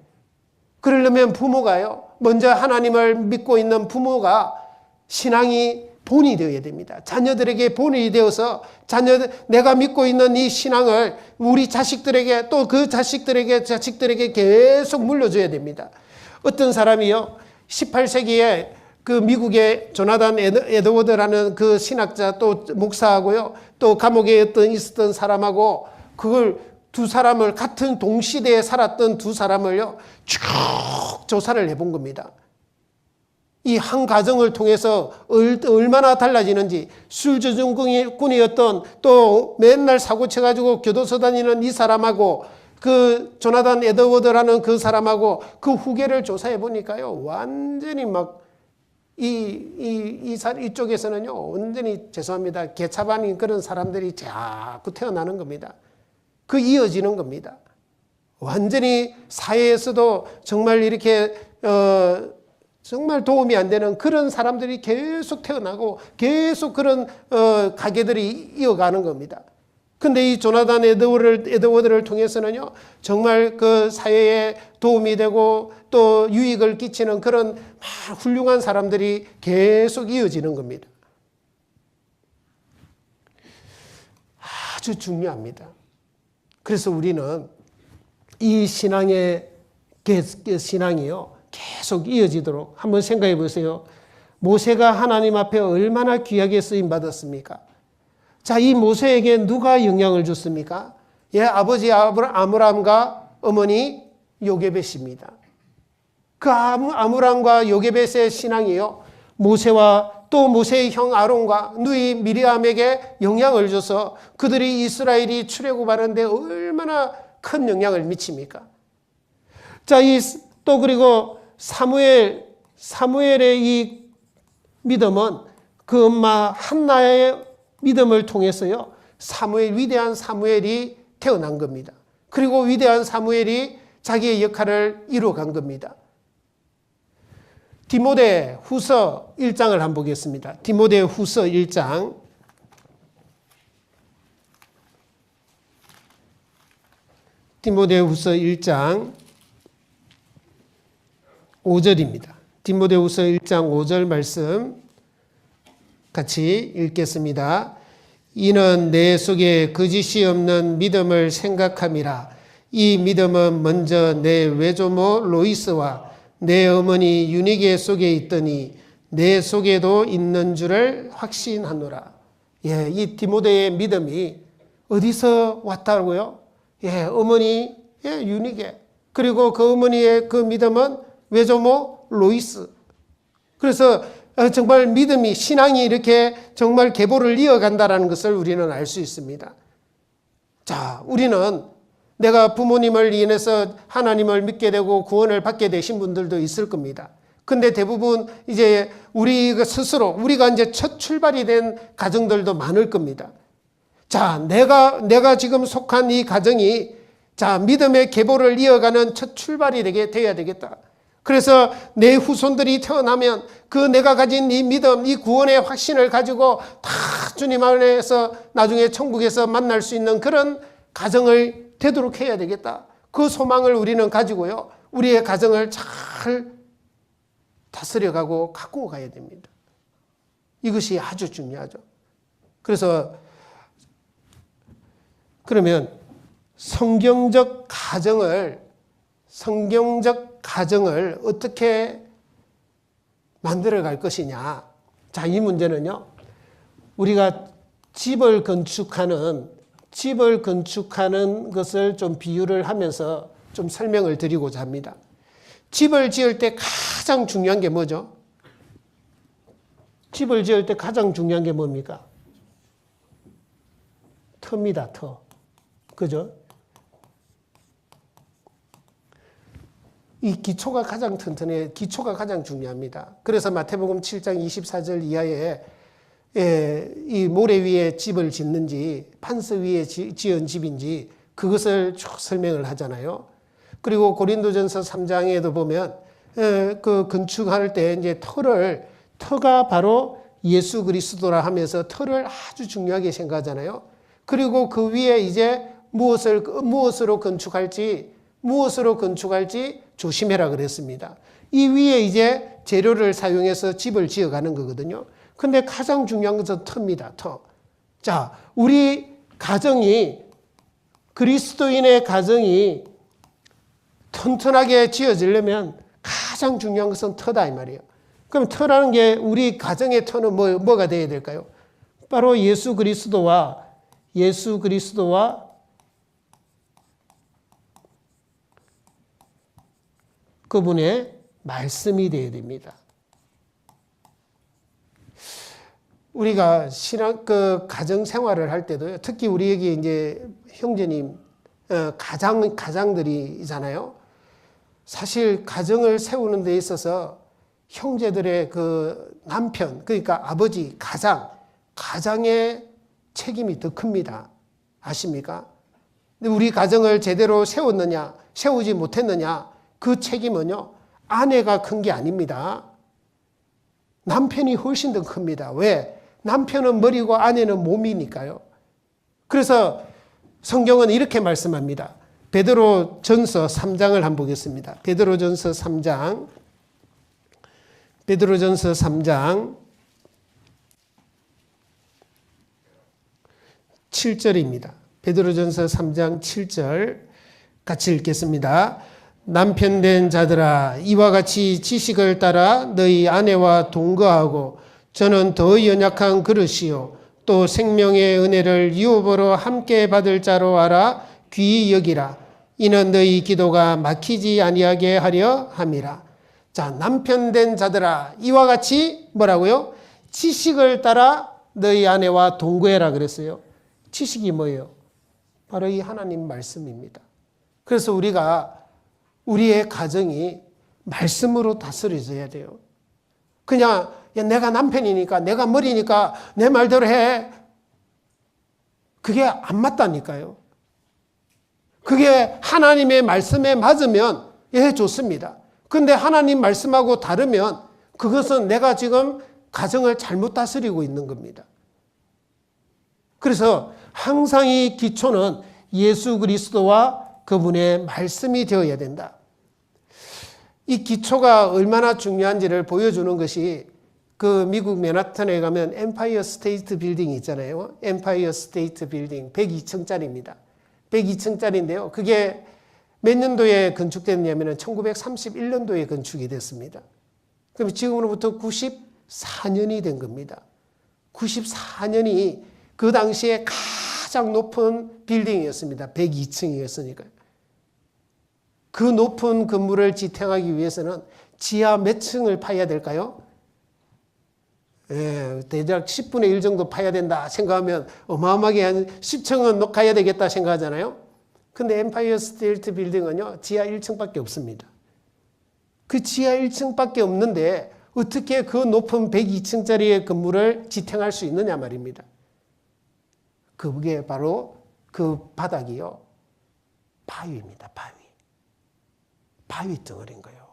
그러려면 부모가요, 먼저 하나님을 믿고 있는 부모가 신앙이 본이 되어야 됩니다. 자녀들에게 본이 되어서 내가 믿고 있는 이 신앙을 우리 자식들에게 또 그 자식들에게 계속 물려줘야 됩니다. 어떤 사람이요, 18세기에 그 미국의 조나단 에드워드라는 그 신학자 또 목사하고요, 또 감옥에 있었던 사람하고 그걸 두 사람을 같은 동시대에 살았던 두 사람을요 쭉 조사를 해본 겁니다. 이 한 가정을 통해서 얼마나 달라지는지, 술주정꾼이었던 또 맨날 사고 쳐가지고 교도소 다니는 이 사람하고 그 조나단 에드워드라는 그 사람하고 그 후계를 조사해 보니까요, 완전히 막 이쪽에서는요, 완전히 죄송합니다, 개차반인 그런 사람들이 자꾸 태어나는 겁니다. 그 이어지는 겁니다. 완전히 사회에서도 정말 이렇게 정말 도움이 안 되는 그런 사람들이 계속 태어나고 계속 그런 가게들이 이어가는 겁니다. 근데 이 조나단 에드워드를 통해서는요, 정말 그 사회에 도움이 되고 또 유익을 끼치는 그런 훌륭한 사람들이 계속 이어지는 겁니다. 아주 중요합니다. 그래서 우리는 이 신앙이요, 계속 이어지도록 한번 생각해 보세요. 모세가 하나님 앞에 얼마나 귀하게 쓰임 받았습니까? 자, 이 모세에게 누가 영향을 줬습니까? 아버지 아므람과 어머니 요게벳입니다. 그 아므람과 요게벳의 신앙이요, 모세와 또 모세의 형 아론과 누이 미리암에게 영향을 줘서 그들이 이스라엘이 출애굽하는 데 얼마나 큰 영향을 미칩니까? 자, 또 그리고 사무엘의 이 믿음은 그 엄마 한나의 믿음을 통해서요, 위대한 사무엘이 태어난 겁니다. 그리고 위대한 사무엘이 자기의 역할을 이루어간 겁니다. 디모데 후서 1장을 한번 보겠습니다. 디모데 후서 1장. 디모데 후서 1장 5절입니다. 디모데 후서 1장 5절 말씀 같이 읽겠습니다. 이는 내 속에 거짓이 없는 믿음을 생각함이라. 이 믿음은 먼저 내 외조모 로이스와 내 어머니 유니게 속에 있더니 내 속에도 있는 줄을 확신하노라. 이 디모데의 믿음이 어디서 왔다고요? 어머니 유니게, 그리고 그 어머니의 그 믿음은 외조모 로이스. 그래서 정말 믿음이, 신앙이 이렇게 정말 계보를 이어간다는 것을 우리는 알 수 있습니다. 자, 우리는 내가 부모님을 인해서 하나님을 믿게 되고 구원을 받게 되신 분들도 있을 겁니다. 근데 대부분 이제 우리가 이제 첫 출발이 된 가정들도 많을 겁니다. 자, 내가 지금 속한 이 가정이 믿음의 계보를 이어가는 첫 출발이 돼야 되겠다. 그래서 내 후손들이 태어나면 그 내가 가진 이 믿음, 이 구원의 확신을 가지고 다 주님 안에서 나중에 천국에서 만날 수 있는 그런 가정을 되도록 해야 되겠다. 그 소망을 우리는 가지고요, 우리의 가정을 잘 다스려가고 가꾸어 가야 됩니다. 이것이 아주 중요하죠. 그래서 그러면 성경적 가정을 어떻게 만들어 갈 것이냐. 자, 이 문제는요, 우리가 집을 건축하는 것을 좀 비유를 하면서 좀 설명을 드리고자 합니다. 집을 지을 때 가장 중요한 게 뭐죠? 집을 지을 때 가장 중요한 게 뭡니까? 터입니다, 터. 그죠? 이 기초가 가장 튼튼해, 기초가 가장 중요합니다. 그래서 마태복음 7장 24절 이하에 이 모래 위에 집을 짓는지 판서 위에 지은 집인지 그것을 쭉 설명을 하잖아요. 그리고 고린도전서 3장에도 보면 그 건축할 때 이제 터가 바로 예수 그리스도라 하면서 터를 아주 중요하게 생각하잖아요. 그리고 그 위에 이제 무엇으로 건축할지 조심해라 그랬습니다. 이 위에 이제 재료를 사용해서 집을 지어가는 거거든요. 근데 가장 중요한 것은 터입니다. 터. 자, 우리 가정이, 그리스도인의 가정이 튼튼하게 지어지려면 가장 중요한 것은 터다 이 말이에요. 그럼 터라는 게 우리 가정의 터는 뭐가 되어야 될까요? 바로 예수 그리스도와 그분의 말씀이 되어야 됩니다. 우리가 가정 생활을 할 때도요, 특히 우리에게 이제 형제님, 가장들이잖아요. 사실 가정을 세우는 데 있어서 형제들의 그 남편, 그러니까 아버지, 가장의 책임이 더 큽니다. 아십니까? 근데 우리 가정을 제대로 세웠느냐, 세우지 못했느냐, 그 책임은요, 아내가 큰 게 아닙니다. 남편이 훨씬 더 큽니다. 왜? 남편은 머리고 아내는 몸이니까요. 그래서 성경은 이렇게 말씀합니다. 베드로전서 3장을 한번 보겠습니다. 베드로전서 3장 7절입니다. 베드로전서 3장 7절 같이 읽겠습니다. 남편된 자들아, 이와 같이 지식을 따라 너희 아내와 동거하고 저는 더 연약한 그릇이요 또 생명의 은혜를 유업으로 함께 받을 자로 알아 귀히 여기라. 이는 너희 기도가 막히지 아니하게 하려 함이라. 자, 남편된 자들아, 이와 같이 뭐라고요? 지식을 따라 너희 아내와 동거해라 그랬어요. 지식이 뭐예요? 바로 이 하나님 말씀입니다. 그래서 우리의 가정이 말씀으로 다스려져야 돼요. 그냥 내가 남편이니까, 내가 머리니까 내 말대로 해. 그게 안 맞다니까요. 그게 하나님의 말씀에 맞으면 좋습니다. 근데 하나님 말씀하고 다르면 그것은 내가 지금 가정을 잘못 다스리고 있는 겁니다. 그래서 항상 이 기초는 예수 그리스도와 그분의 말씀이 되어야 된다. 이 기초가 얼마나 중요한지를 보여주는 것이 그 미국 맨하탄에 가면 엠파이어 스테이트 빌딩이 있잖아요. 엠파이어 스테이트 빌딩 102층짜리입니다. 102층짜리인데요. 그게 몇 년도에 건축됐냐면 1931년도에 건축이 됐습니다. 그럼 지금으로부터 94년이 된 겁니다. 94년이 그 당시에 가장 높은 빌딩이었습니다. 102층이었으니까요. 그 높은 건물을 지탱하기 위해서는 지하 몇 층을 파야 될까요? 대략 10분의 1 정도 파야 된다 생각하면 어마어마하게 한 10층은 가야 되겠다 생각하잖아요. 근데 엠파이어 스테이트 빌딩은요, 지하 1층밖에 없습니다. 그 지하 1층밖에 없는데 어떻게 그 높은 102층짜리의 건물을 지탱할 수 있느냐 말입니다. 그게 바로 그 바닥이요, 바위입니다. 바위 덩어리인 거예요.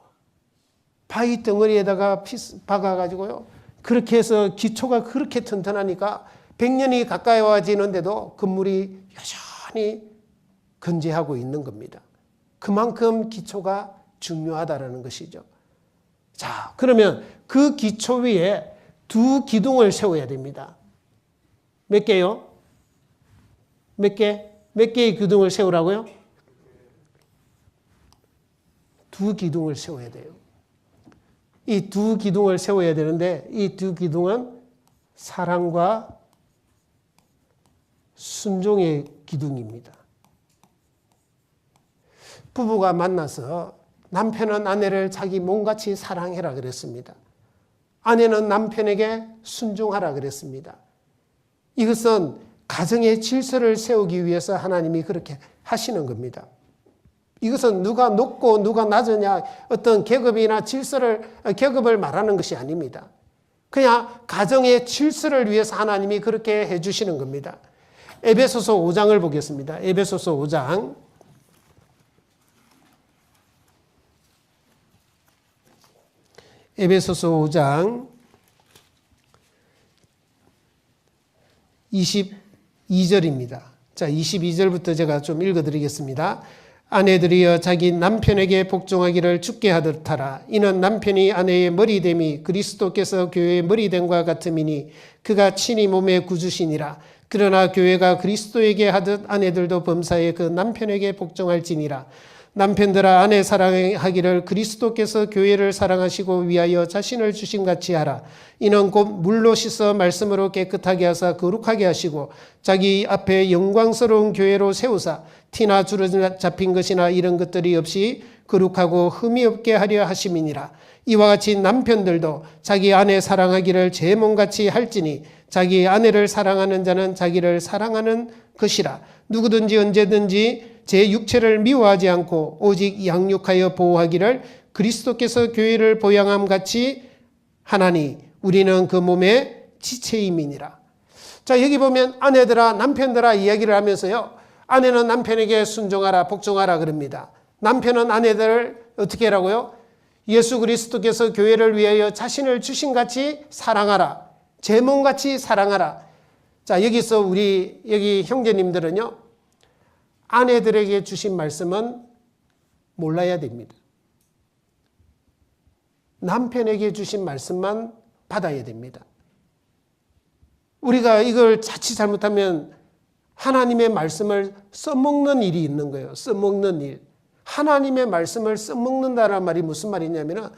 바위 덩어리에다가 박아가지고요, 그렇게 해서 기초가 그렇게 튼튼하니까 100년이 가까이 와지는데도 건물이 여전히 건재하고 있는 겁니다. 그만큼 기초가 중요하다는 것이죠. 자, 그러면 그 기초 위에 두 기둥을 세워야 됩니다. 몇 개요? 몇 개? 몇 개의 기둥을 세우라고요? 두 기둥을 세워야 돼요. 이 두 기둥을 세워야 되는데 이 두 기둥은 사랑과 순종의 기둥입니다. 부부가 만나서 남편은 아내를 자기 몸같이 사랑해라 그랬습니다. 아내는 남편에게 순종하라 그랬습니다. 이것은 가정의 질서를 세우기 위해서 하나님이 그렇게 하시는 겁니다. 이것은 누가 높고 누가 낮으냐 어떤 계급이나 계급을 말하는 것이 아닙니다. 그냥 가정의 질서를 위해서 하나님이 그렇게 해주시는 겁니다. 에베소서 5장을 보겠습니다. 에베소서 5장 22절입니다. 자, 22절부터 제가 좀 읽어드리겠습니다. 아내들이여 자기 남편에게 복종하기를 주께 하듯 하라. 이는 남편이 아내의 머리됨이 그리스도께서 교회의 머리됨과 같음이니 그가 친히 몸의 구주시니라. 그러나 교회가 그리스도에게 하듯 아내들도 범사에 그 남편에게 복종할지니라. 남편들아 아내 사랑하기를 그리스도께서 교회를 사랑하시고 위하여 자신을 주심같이 하라. 이는 곧 물로 씻어 말씀으로 깨끗하게 하사 거룩하게 하시고 자기 앞에 영광스러운 교회로 세우사 티나 주름 잡힌 것이나 이런 것들이 없이 거룩하고 흠이 없게 하려 하심이니라. 이와 같이 남편들도 자기 아내 사랑하기를 제 몸같이 할지니 자기 아내를 사랑하는 자는 자기를 사랑하는 것이라. 누구든지 언제든지 제 육체를 미워하지 않고 오직 양육하여 보호하기를 그리스도께서 교회를 보양함 같이 하나니 우리는 그 몸의 지체임이니라. 자, 여기 보면 아내들아 남편들아 이야기를 하면서요. 아내는 남편에게 순종하라 복종하라 그럽니다. 남편은 아내들을 어떻게 하라고요? 예수 그리스도께서 교회를 위하여 자신을 주신 같이 사랑하라. 제 몸같이 사랑하라. 자, 여기서 여기 형제님들은요. 아내들에게 주신 말씀은 몰라야 됩니다. 남편에게 주신 말씀만 받아야 됩니다. 우리가 이걸 자칫 잘못하면 하나님의 말씀을 써먹는 일이 있는 거예요. 써먹는 일. 하나님의 말씀을 써먹는다는 말이 무슨 말이냐면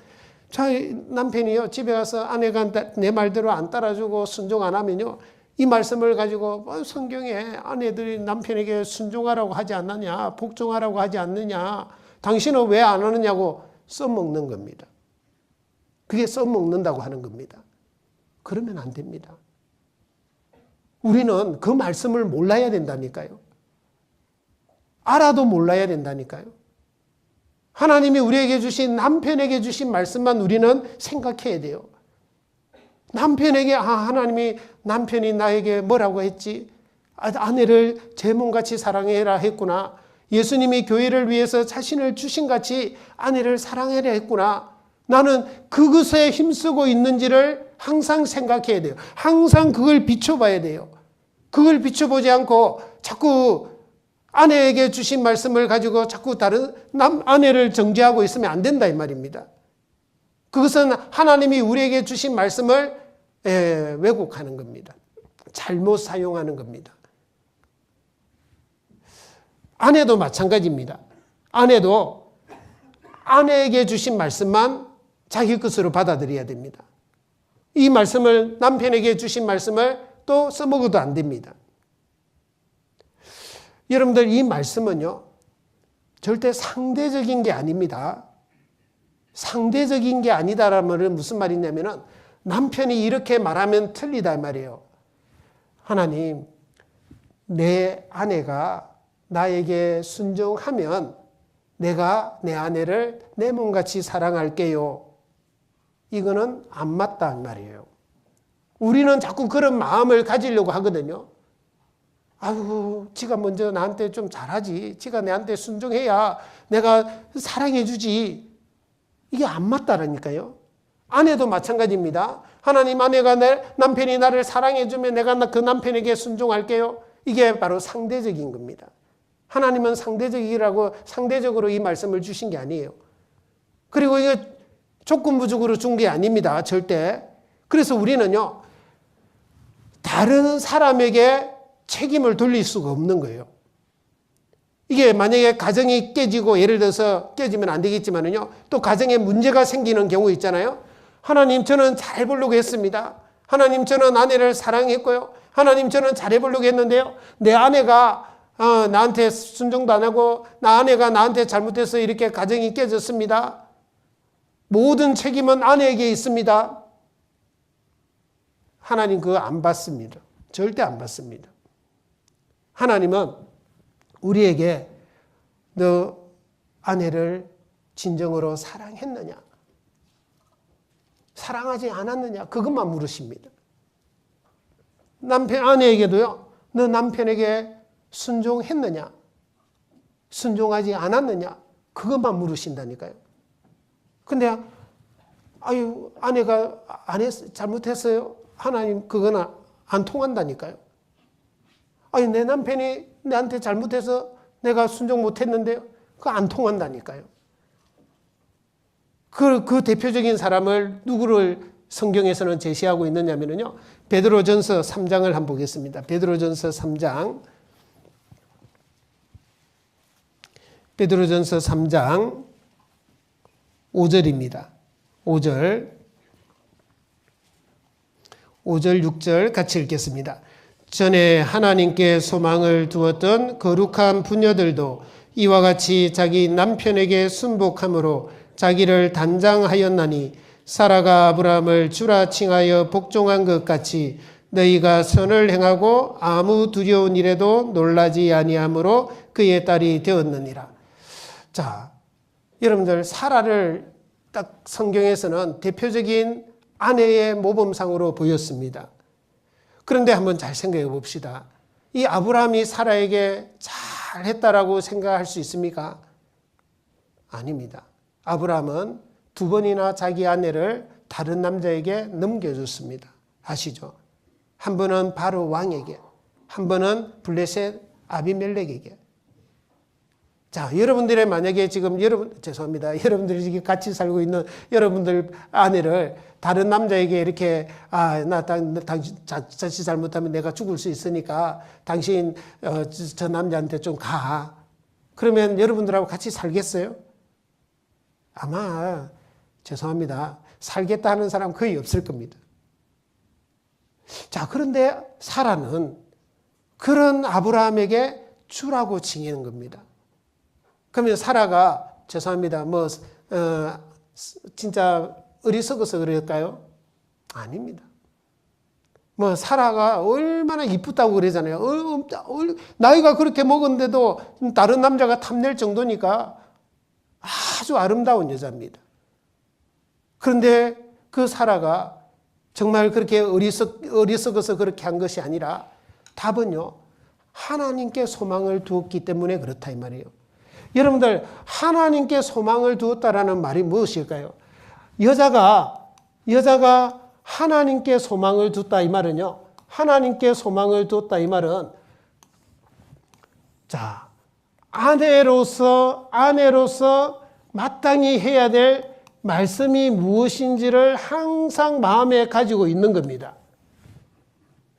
저희 남편이요 집에 가서 아내가 내 말대로 안 따라주고 순종 안 하면요 이 말씀을 가지고 성경에 아내들이 남편에게 순종하라고 하지 않느냐 복종하라고 하지 않느냐 당신은 왜 안 하느냐고 써먹는 겁니다. 그게 써먹는다고 하는 겁니다. 그러면 안 됩니다. 우리는 그 말씀을 몰라야 된다니까요. 알아도 몰라야 된다니까요. 하나님이 우리에게 주신 남편에게 주신 말씀만 우리는 생각해야 돼요. 남편에게 하나님이 남편이 나에게 뭐라고 했지? 아내를 제 몸같이 사랑해라 했구나. 예수님이 교회를 위해서 자신을 주신 같이 아내를 사랑해라 했구나. 나는 그것에 힘쓰고 있는지를 항상 생각해야 돼요. 항상 그걸 비춰봐야 돼요. 그걸 비춰보지 않고 자꾸 아내에게 주신 말씀을 가지고 자꾸 다른 아내를 정죄하고 있으면 안 된다 이 말입니다. 그것은 하나님이 우리에게 주신 말씀을 왜곡하는 겁니다. 잘못 사용하는 겁니다. 아내도 마찬가지입니다. 아내도 아내에게 주신 말씀만 자기 것으로 받아들여야 됩니다. 이 말씀을 남편에게 주신 말씀을 또 써먹어도 안 됩니다. 여러분들 이 말씀은요 절대 상대적인 게 아닙니다. 상대적인 게 아니다라는 말은 무슨 말이냐면 남편이 이렇게 말하면 틀리다 말이에요. 하나님 내 아내가 나에게 순종하면 내가 내 아내를 내 몸같이 사랑할게요. 이거는 안 맞다 말이에요. 우리는 자꾸 그런 마음을 가지려고 하거든요. 아유, 지가 먼저 나한테 좀 잘하지. 지가 내한테 순종해야 내가 사랑해 주지. 이게 안 맞다라니까요. 아내도 마찬가지입니다. 하나님 남편이 나를 사랑해 주면 내가 그 남편에게 순종할게요. 이게 바로 상대적인 겁니다. 하나님은 상대적으로 이 말씀을 주신 게 아니에요. 그리고 이게 조건부적으로 준 게 아닙니다. 절대. 그래서 우리는요, 다른 사람에게 책임을 돌릴 수가 없는 거예요. 이게 만약에 가정이 깨지고, 예를 들어서 깨지면 안 되겠지만은요, 또 가정에 문제가 생기는 경우 있잖아요. 하나님, 저는 잘 보려고 했습니다. 하나님, 저는 아내를 사랑했고요. 하나님, 저는 잘해보려고 했는데요, 내 아내가 나한테 순종도 안 하고, 아내가 나한테 잘못해서 이렇게 가정이 깨졌습니다. 모든 책임은 아내에게 있습니다. 하나님 그거 안 받습니다. 절대 안 받습니다. 하나님은 우리에게 너 아내를 진정으로 사랑했느냐, 사랑하지 않았느냐, 그것만 물으십니다. 아내에게도요, 너 남편에게 순종했느냐, 순종하지 않았느냐, 그것만 물으신다니까요. 근데 아내가 잘못했어요. 하나님 그거는 안 통한다니까요. 내 남편이 나한테 잘못해서 내가 순종 못했는데요, 그거 안 통한다니까요. 그 대표적인 사람을 누구를 성경에서는 제시하고 있느냐면요, 베드로전서 3장을 한번 보겠습니다. 베드로전서 3장. 베드로전서 3장 5절입니다. 5절, 6절 같이 읽겠습니다. 전에 하나님께 소망을 두었던 거룩한 부녀들도 이와 같이 자기 남편에게 순복함으로 자기를 단장하였나니 사라가 아브라함을 주라 칭하여 복종한 것 같이 너희가 선을 행하고 아무 두려운 일에도 놀라지 아니함으로 그의 딸이 되었느니라. 자, 여러분들, 사라를 딱 성경에서는 대표적인 아내의 모범상으로 보였습니다. 그런데 한번 잘 생각해 봅시다. 이 아브라함이 사라에게 잘했다라고 생각할 수 있습니까? 아닙니다. 아브라함은 2번이나 자기 아내를 다른 남자에게 넘겨줬습니다. 아시죠? 한 번은 바로 왕에게, 한 번은 블레셋 아비멜렉에게. 자, 여러분들의 만약에 지금 죄송합니다. 여러분들이 지금 같이 살고 있는 여러분들 아내를 다른 남자에게 이렇게 당신 자칫 잘못하면 내가 죽을 수 있으니까 당신 저 남자한테 좀 가. 그러면 여러분들하고 같이 살겠어요? 아마 죄송합니다. 살겠다 하는 사람 거의 없을 겁니다. 자, 그런데 사라는 그런 아브라함에게 주라고 칭하는 겁니다. 그러면 사라가 죄송합니다. 진짜 어리석어서 그럴까요? 아닙니다. 사라가 얼마나 이쁘다고 그러잖아요. 나이가 그렇게 먹었는데도 다른 남자가 탐낼 정도니까 아주 아름다운 여자입니다. 그런데 그 사라가 정말 그렇게 어리석어서 그렇게 한 것이 아니라 답은요, 하나님께 소망을 두었기 때문에 그렇다 이 말이에요. 여러분들, 하나님께 소망을 두었다라는 말이 무엇일까요? 여자가 하나님께 소망을 두었다 이 말은요, 하나님께 소망을 두었다 이 말은, 자, 아내로서 마땅히 해야 될 말씀이 무엇인지를 항상 마음에 가지고 있는 겁니다.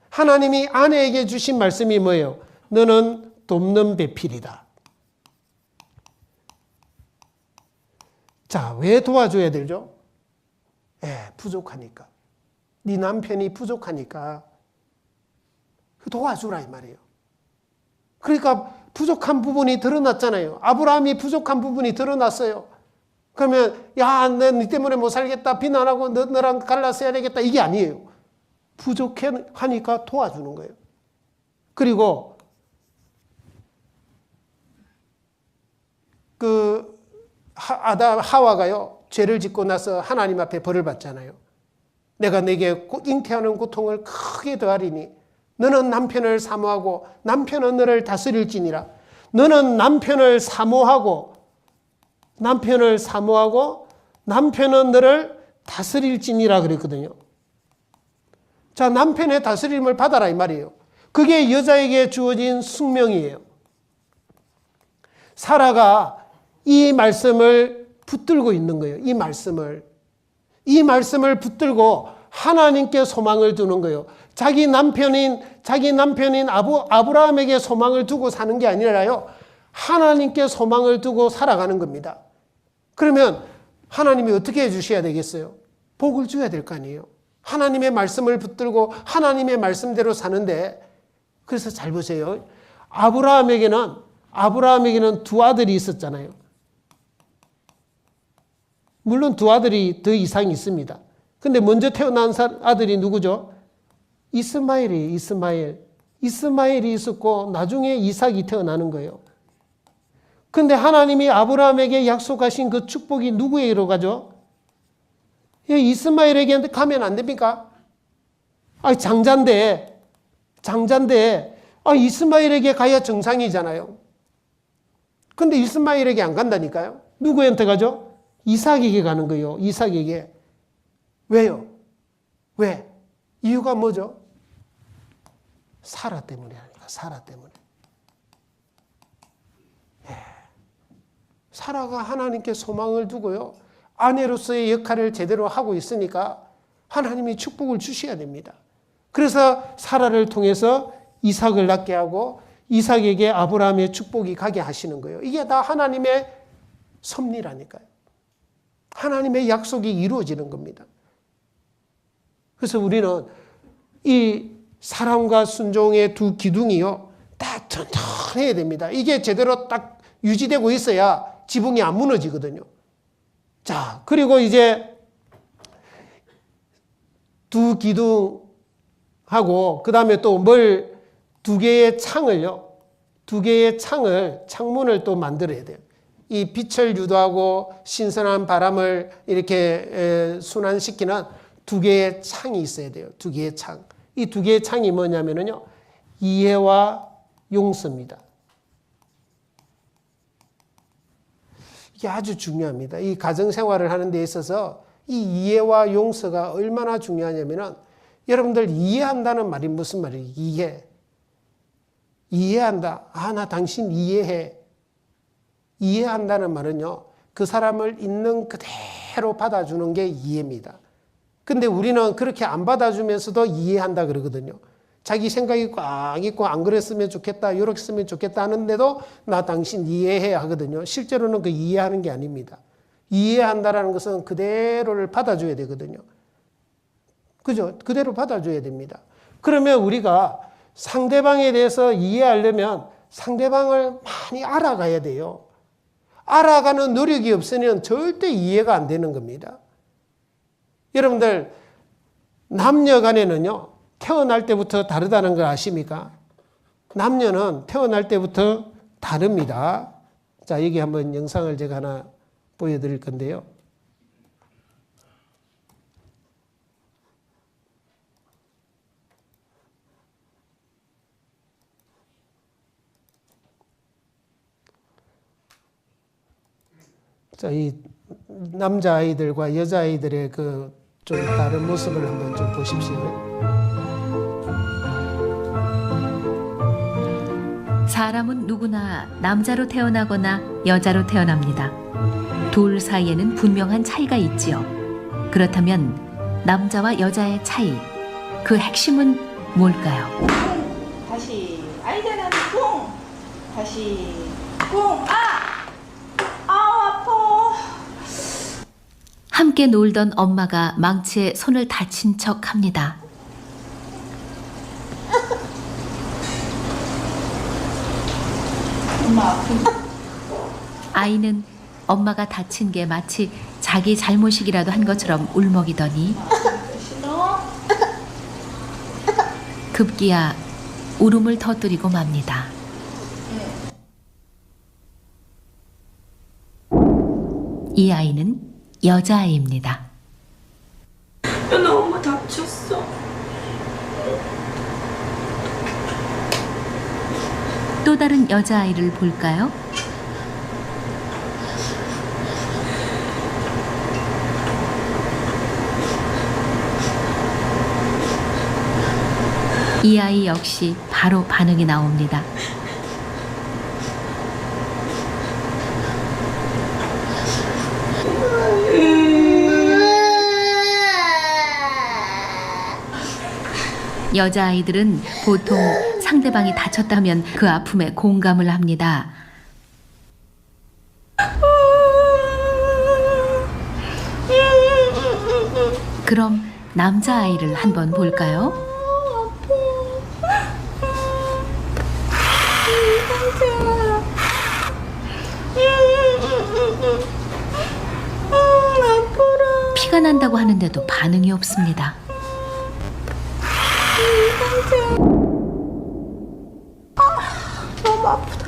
하나님이 아내에게 주신 말씀이 뭐예요? 너는 돕는 배필이다. 자, 왜 도와줘야 되죠? 부족하니까. 네 남편이 부족하니까 도와주라 이 말이에요. 그러니까 부족한 부분이 드러났잖아요. 아브라함이 부족한 부분이 드러났어요. 그러면 네 때문에 못 살겠다, 비난하고 너랑 갈라서야 되겠다, 이게 아니에요. 부족하니까 도와주는 거예요. 그리고 하와가요, 죄를 짓고 나서 하나님 앞에 벌을 받잖아요. 내가 내게 잉태하는 고통을 크게 더하리니 너는 남편을 사모하고 남편은 너를 다스릴지니라. 너는 남편을 사모하고 남편은 너를 다스릴지니라 그랬거든요. 자, 남편의 다스림을 받아라 이 말이에요. 그게 여자에게 주어진 숙명이에요. 사라가 이 말씀을 붙들고 있는 거예요. 이 말씀을 붙들고 하나님께 소망을 두는 거예요. 자기 남편인 아브라함에게 소망을 두고 사는 게 아니라요. 하나님께 소망을 두고 살아가는 겁니다. 그러면 하나님이 어떻게 해주셔야 되겠어요? 복을 줘야 될 거 아니에요. 하나님의 말씀을 붙들고 하나님의 말씀대로 사는데, 그래서 잘 보세요. 아브라함에게는 두 아들이 있었잖아요. 물론 두 아들이 더 이상 있습니다. 근데 먼저 태어난 아들이 누구죠? 이스마엘이 있었고 나중에 이삭이 태어나는 거예요. 근데 하나님이 아브라함에게 약속하신 그 축복이 누구에게로 가죠? 이스마엘에게 가면 안 됩니까? 장자인데 이스마엘에게 가야 정상이잖아요. 근데 이스마엘에게 안 간다니까요. 누구한테 가죠? 이삭에게 가는 거예요. 이삭에게. 왜요? 왜? 이유가 뭐죠? 사라 때문에 아닙니까? 사라 때문에. 사라가 하나님께 소망을 두고요. 아내로서의 역할을 제대로 하고 있으니까 하나님이 축복을 주셔야 됩니다. 그래서 사라를 통해서 이삭을 낳게 하고 이삭에게 아브라함의 축복이 가게 하시는 거예요. 이게 다 하나님의 섭리라니까요. 하나님의 약속이 이루어지는 겁니다. 그래서 우리는 이 사랑과 순종의 두 기둥이요, 다 튼튼해야 됩니다. 이게 제대로 딱 유지되고 있어야 지붕이 안 무너지거든요. 자, 그리고 이제 두 기둥하고 그 다음에 또 두 개의 창문을 또 만들어야 돼요. 이 빛을 유도하고 신선한 바람을 이렇게 순환시키는 두 개의 창이 있어야 돼요. 두 개의 창. 이 두 개의 창이 뭐냐면요, 이해와 용서입니다. 이게 아주 중요합니다. 이 가정생활을 하는 데 있어서 이 이해와 용서가 얼마나 중요하냐면은, 여러분들 이해한다는 말이 무슨 말이에요? 이해한다. 나 당신 이해해. 이해한다는 말은요, 그 사람을 있는 그대로 받아주는 게 이해입니다. 근데 우리는 그렇게 안 받아주면서도 이해한다 그러거든요. 자기 생각이 꽉 있고 안 그랬으면 좋겠다, 이렇게 했으면 좋겠다 하는데도 나 당신 이해해 하거든요. 실제로는 그 이해하는 게 아닙니다. 이해한다라는 것은 그대로를 받아줘야 되거든요. 그죠? 그대로 받아줘야 됩니다. 그러면 우리가 상대방에 대해서 이해하려면 상대방을 많이 알아가야 돼요. 알아가는 노력이 없으면 절대 이해가 안 되는 겁니다. 여러분들, 남녀 간에는요, 태어날 때부터 다르다는 걸 아십니까? 남녀는 태어날 때부터 다릅니다. 자, 여기 한번 영상을 제가 하나 보여드릴 건데요. 자, 이 남자아이들과 여자아이들의 그 좀 다른 모습을 한번 좀 보십시오. 사람은 누구나 남자로 태어나거나 여자로 태어납니다. 둘 사이에는 분명한 차이가 있지요. 그렇다면 남자와 여자의 차이, 그 핵심은 뭘까요? 다시 아이들은 꿍 다시 꿍 아파. 함께 놀던 엄마가 망치에 손을 다친 척 합니다. 엄마 아픈. 아이는 엄마가 다친 게 마치 자기 잘못이기라도 한 것처럼 울먹이더니 싫어? 급기야 울음을 터뜨리고 맙니다. 이 아이는 여자아이입니다. 나 엄마 다쳤어. 또 다른 여자아이를 볼까요? 이 아이 역시 바로 반응이 나옵니다. 여자아이들은 보통 상대방이 다쳤다면 그 아픔에 공감을 합니다. 그럼 남자아이를 한번 볼까요? 피가 난다고 하는데도 반응이 없습니다. 너무 아프다.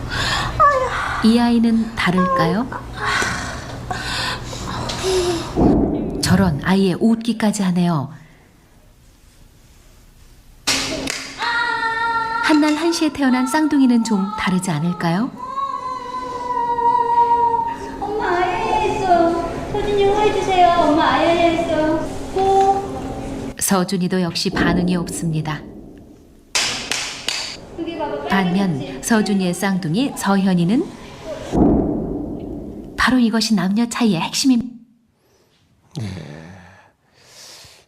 이 아이는 다를까요? 저런 아이의 웃기까지 하네요. 한날 한시에 태어난 쌍둥이는 좀 다르지 않을까요? 엄마 아야야 했어. 서준이 응원해주세요. 엄마 아야야 했어. 서준이도 역시 반응이 없습니다. 여기 봐봐. 반면 서준이의 쌍둥이 서현이는 바로 이것이 남녀 차이의 핵심입니다.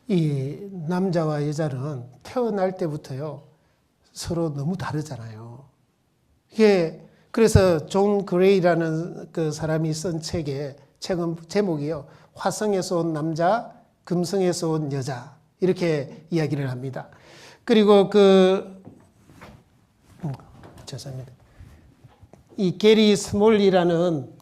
이 남자와 여자는 태어날 때부터요 서로 너무 다르잖아요. 이게 그래서 존 그레이라는 그 사람이 쓴 책의 제목이요 화성에서 온 남자, 금성에서 온 여자 이렇게 이야기를 합니다. 그리고 죄송합니다. 이 게리 스몰리라는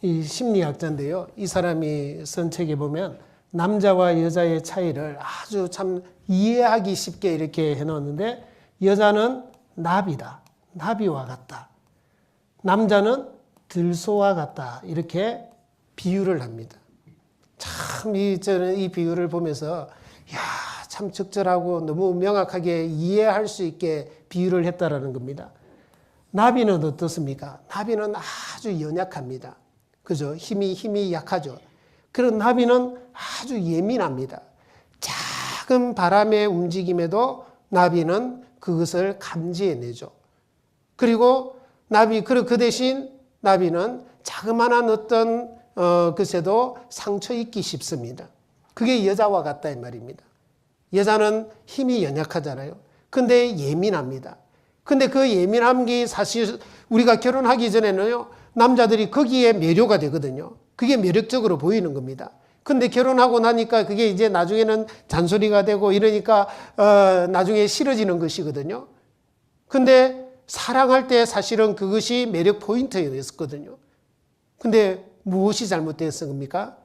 이 심리학자인데요. 이 사람이 쓴 책에 보면 남자와 여자의 차이를 아주 참 이해하기 쉽게 이렇게 해놓았는데 여자는 나비다. 나비와 같다. 남자는 들소와 같다. 이렇게 비유를 합니다. 참 저는 이 비유를 보면서 참 적절하고 너무 명확하게 이해할 수 있게 비유를 했다라는 겁니다. 나비는 어떻습니까? 나비는 아주 연약합니다. 그죠? 힘이 약하죠. 그런 나비는 아주 예민합니다. 작은 바람의 움직임에도 나비는 그것을 감지해내죠. 그리고 그 대신 나비는 자그마한 어떤 것에도 상처 입기 쉽습니다. 그게 여자와 같다 이 말입니다. 여자는 힘이 연약하잖아요. 근데 예민합니다. 근데 그 예민함이 사실 우리가 결혼하기 전에는요. 남자들이 거기에 매료가 되거든요. 그게 매력적으로 보이는 겁니다. 근데 결혼하고 나니까 그게 이제 나중에는 잔소리가 되고 이러니까 나중에 싫어지는 것이거든요. 근데 사랑할 때 사실은 그것이 매력 포인트였거든요. 근데 무엇이 잘못된 겁니까?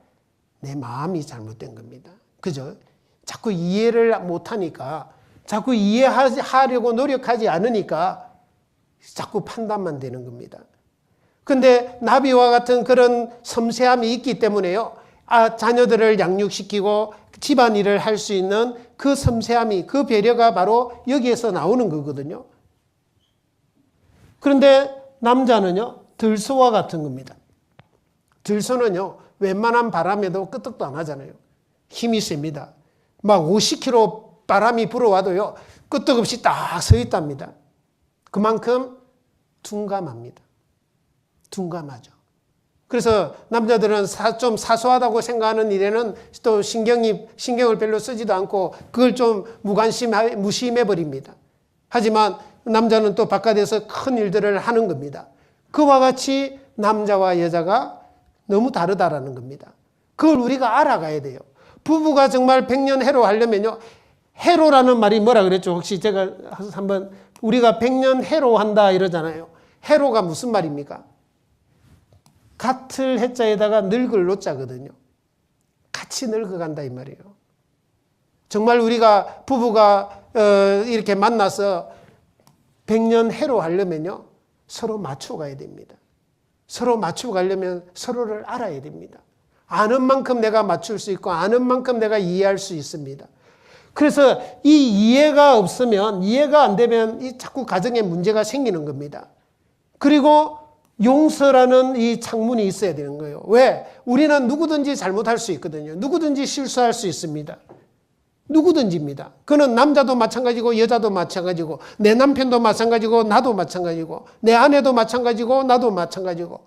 내 마음이 잘못된 겁니다. 그죠? 자꾸 이해를 못하니까 자꾸 이해하려고 노력하지 않으니까 자꾸 판단만 되는 겁니다. 근데 나비와 같은 그런 섬세함이 있기 때문에요. 자녀들을 양육시키고 집안일을 할 수 있는 그 섬세함이, 그 배려가 바로 여기에서 나오는 거거든요. 그런데 남자는요, 들소와 같은 겁니다. 들소는요, 웬만한 바람에도 끄떡도 안 하잖아요. 힘이 셉니다. 막 50km 바람이 불어와도요, 끄떡없이 딱 서 있답니다. 그만큼 둔감합니다. 둔감하죠. 그래서 남자들은 좀 사소하다고 생각하는 일에는 또 신경을 별로 쓰지도 않고 그걸 좀 무심해 버립니다. 하지만 남자는 또 바깥에서 큰 일들을 하는 겁니다. 그와 같이 남자와 여자가 너무 다르다라는 겁니다. 그걸 우리가 알아가야 돼요. 부부가 정말 백년해로 하려면요. 해로라는 말이 뭐라 그랬죠? 혹시 제가 한번 우리가 백년해로 한다 이러잖아요. 해로가 무슨 말입니까? 같을 해자에다가 늙을 노자거든요. 같이 늙어간다 이 말이에요. 정말 우리가 부부가 이렇게 만나서 백년해로 하려면요. 서로 맞춰가야 됩니다. 서로 맞춰가려면 서로를 알아야 됩니다. 아는 만큼 내가 맞출 수 있고 아는 만큼 내가 이해할 수 있습니다. 그래서 이 이해가 없으면 이해가 안 되면 자꾸 가정에 문제가 생기는 겁니다. 그리고 용서라는 이 창문이 있어야 되는 거예요. 왜? 우리는 누구든지 잘못할 수 있거든요. 누구든지 실수할 수 있습니다. 누구든지입니다. 그는 남자도 마찬가지고 여자도 마찬가지고 내 남편도 마찬가지고 나도 마찬가지고 내 아내도 마찬가지고 나도 마찬가지고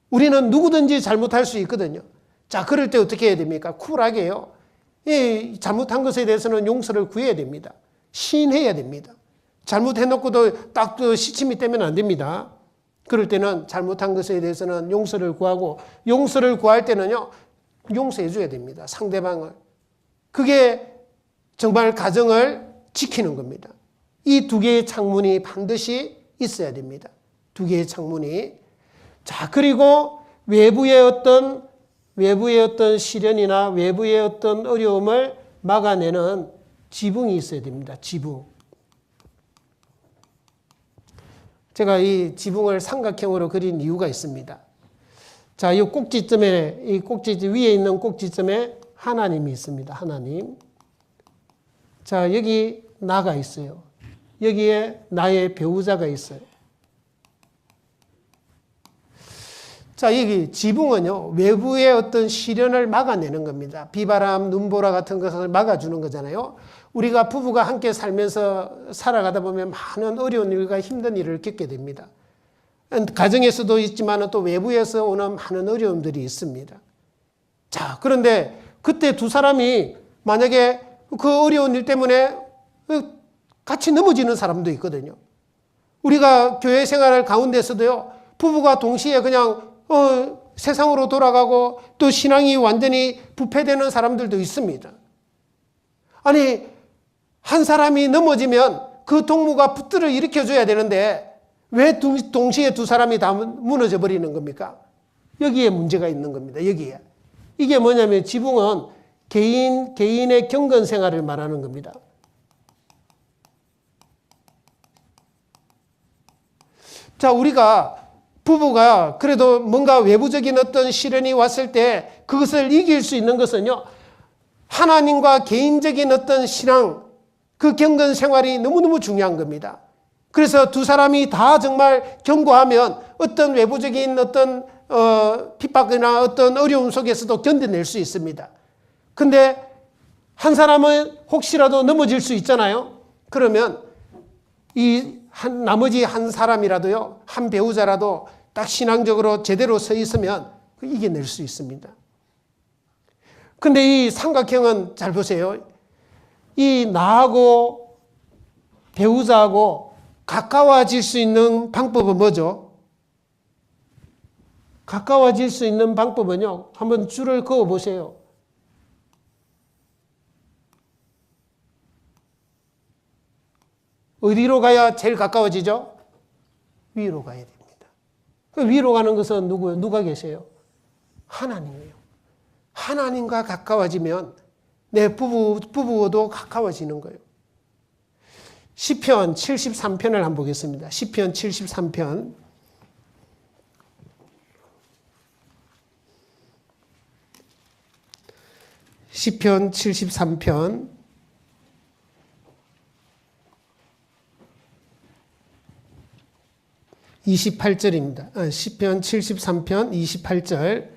우리는 누구든지 잘못할 수 있거든요. 자, 그럴 때 어떻게 해야 됩니까? 쿨하게요. 잘못한 것에 대해서는 용서를 구해야 됩니다. 시인해야 됩니다. 잘못해놓고도 딱 시침이 떼면 안 됩니다. 그럴 때는 잘못한 것에 대해서는 용서를 구하고, 용서를 구할 때는요, 용서해 줘야 됩니다. 상대방을. 그게 정말 가정을 지키는 겁니다. 이 두 개의 창문이 반드시 있어야 됩니다. 두 개의 창문이. 자, 그리고 외부의 어떤 시련이나 외부의 어떤 어려움을 막아내는 지붕이 있어야 됩니다. 지붕. 제가 이 지붕을 삼각형으로 그린 이유가 있습니다. 자, 이 꼭지점에, 이 꼭지 위에 있는 꼭지점에 하나님이 있습니다. 하나님. 자, 여기 나가 있어요. 여기에 나의 배우자가 있어요. 자, 여기 지붕은요, 외부의 어떤 시련을 막아내는 겁니다. 비바람, 눈보라 같은 것을 막아주는 거잖아요. 우리가 부부가 함께 살면서 살아가다 보면 많은 어려운 일과 힘든 일을 겪게 됩니다. 가정에서도 있지만 또 외부에서 오는 많은 어려움들이 있습니다. 자, 그런데 그때 두 사람이 만약에 그 어려운 일 때문에 같이 넘어지는 사람도 있거든요. 우리가 교회 생활 가운데서도요, 부부가 동시에 그냥 세상으로 돌아가고 또 신앙이 완전히 부패되는 사람들도 있습니다. 아니, 한 사람이 넘어지면 그 동무가 붙들어 일으켜줘야 되는데 왜 동시에 두 사람이 다 무너져 버리는 겁니까? 여기에 문제가 있는 겁니다. 여기에. 이게 뭐냐면 지붕은 개인의 경건 생활을 말하는 겁니다. 자, 부부가 그래도 뭔가 외부적인 어떤 시련이 왔을 때 그것을 이길 수 있는 것은요, 하나님과 개인적인 어떤 신앙, 그 경건 생활이 너무너무 중요한 겁니다. 그래서 두 사람이 다 정말 견고하면 어떤 외부적인 어떤 핍박이나 어떤 어려움 속에서도 견뎌낼 수 있습니다. 근데 한 사람은 혹시라도 넘어질 수 있잖아요. 그러면 나머지 한 사람이라도요, 한 배우자라도 딱 신앙적으로 제대로 서 있으면 이겨낼 수 있습니다. 근데 이 삼각형은 잘 보세요. 이 나하고 배우자하고 가까워질 수 있는 방법은 뭐죠? 가까워질 수 있는 방법은요, 한번 줄을 그어 보세요. 어디로 가야 제일 가까워지죠? 위로 가야 됩니다. 위로 가는 것은 누구예요? 누가 계세요? 하나님이에요. 하나님과 가까워지면 내 부부도 가까워지는 거예요. 시편 73편을 한번 보겠습니다. 시편 73편. 시편 73편. 28절입니다. 시편 73편 28절.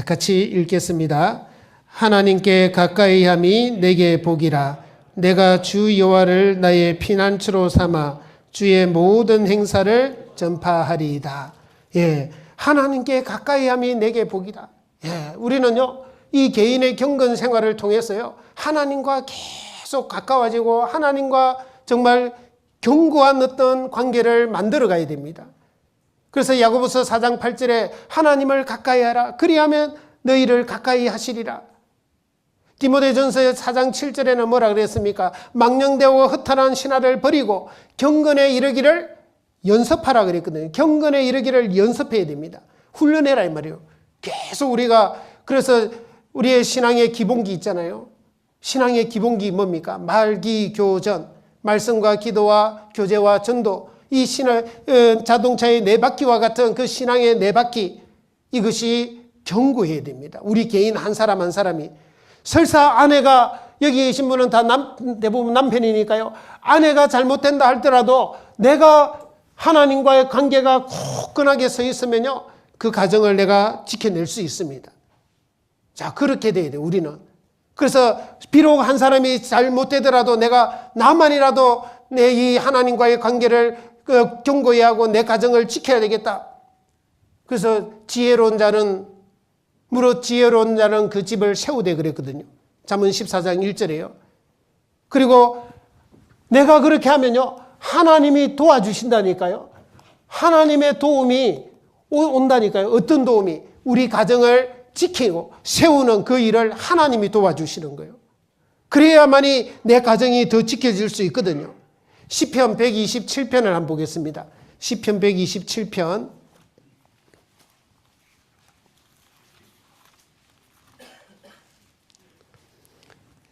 같이 읽겠습니다. 하나님께 가까이 함이 내게 복이라. 내가 주 여호와를 나의 피난처로 삼아 주의 모든 행사를 전파하리이다. 예, 하나님께 가까이 함이 내게 복이다. 예, 우리는요, 이 개인의 경건 생활을 통해서요, 하나님과 계속 가까워지고 하나님과 정말 견고한 어떤 관계를 만들어 가야 됩니다. 그래서 야고보서 4장 8절에 하나님을 가까이 하라. 그리하면 너희를 가까이 하시리라. 디모데전서 4장 7절에는 뭐라 그랬습니까? 망령되고 허탄한 신화를 버리고 경건에 이르기를 연습하라 그랬거든요. 경건에 이르기를 연습해야 됩니다. 훈련해라 이 말이에요. 계속 우리가, 그래서 우리의 신앙의 기본기 있잖아요. 신앙의 기본기 뭡니까? 말기교전. 말씀과 기도와 교제와 전도, 이 자동차의 네 바퀴와 같은 그 신앙의 네 바퀴, 이것이 견고해야 됩니다. 우리 개인 한 사람 한 사람이. 설사 아내가, 여기 계신 분은 다 대부분 남편이니까요, 아내가 잘못된다 할더라도 내가 하나님과의 관계가 굳건하게 서 있으면요, 그 가정을 내가 지켜낼 수 있습니다. 자, 그렇게 돼야 돼요, 우리는. 그래서 비록 한 사람이 잘못되더라도 나만이라도 내 이 하나님과의 관계를 견고히 하고 내 가정을 지켜야 되겠다. 그래서 지혜로운 자는 무릇 지혜로운 자는 그 집을 세우되 그랬거든요. 잠언 14장 1절에요. 그리고 내가 그렇게 하면요, 하나님이 도와주신다니까요. 하나님의 도움이 온다니까요. 어떤 도움이? 우리 가정을 지키고 세우는 그 일을 하나님이 도와주시는 거예요. 그래야만이 내 가정이 더 지켜질 수 있거든요. 시편 127편을 한번 보겠습니다. 시편 127편.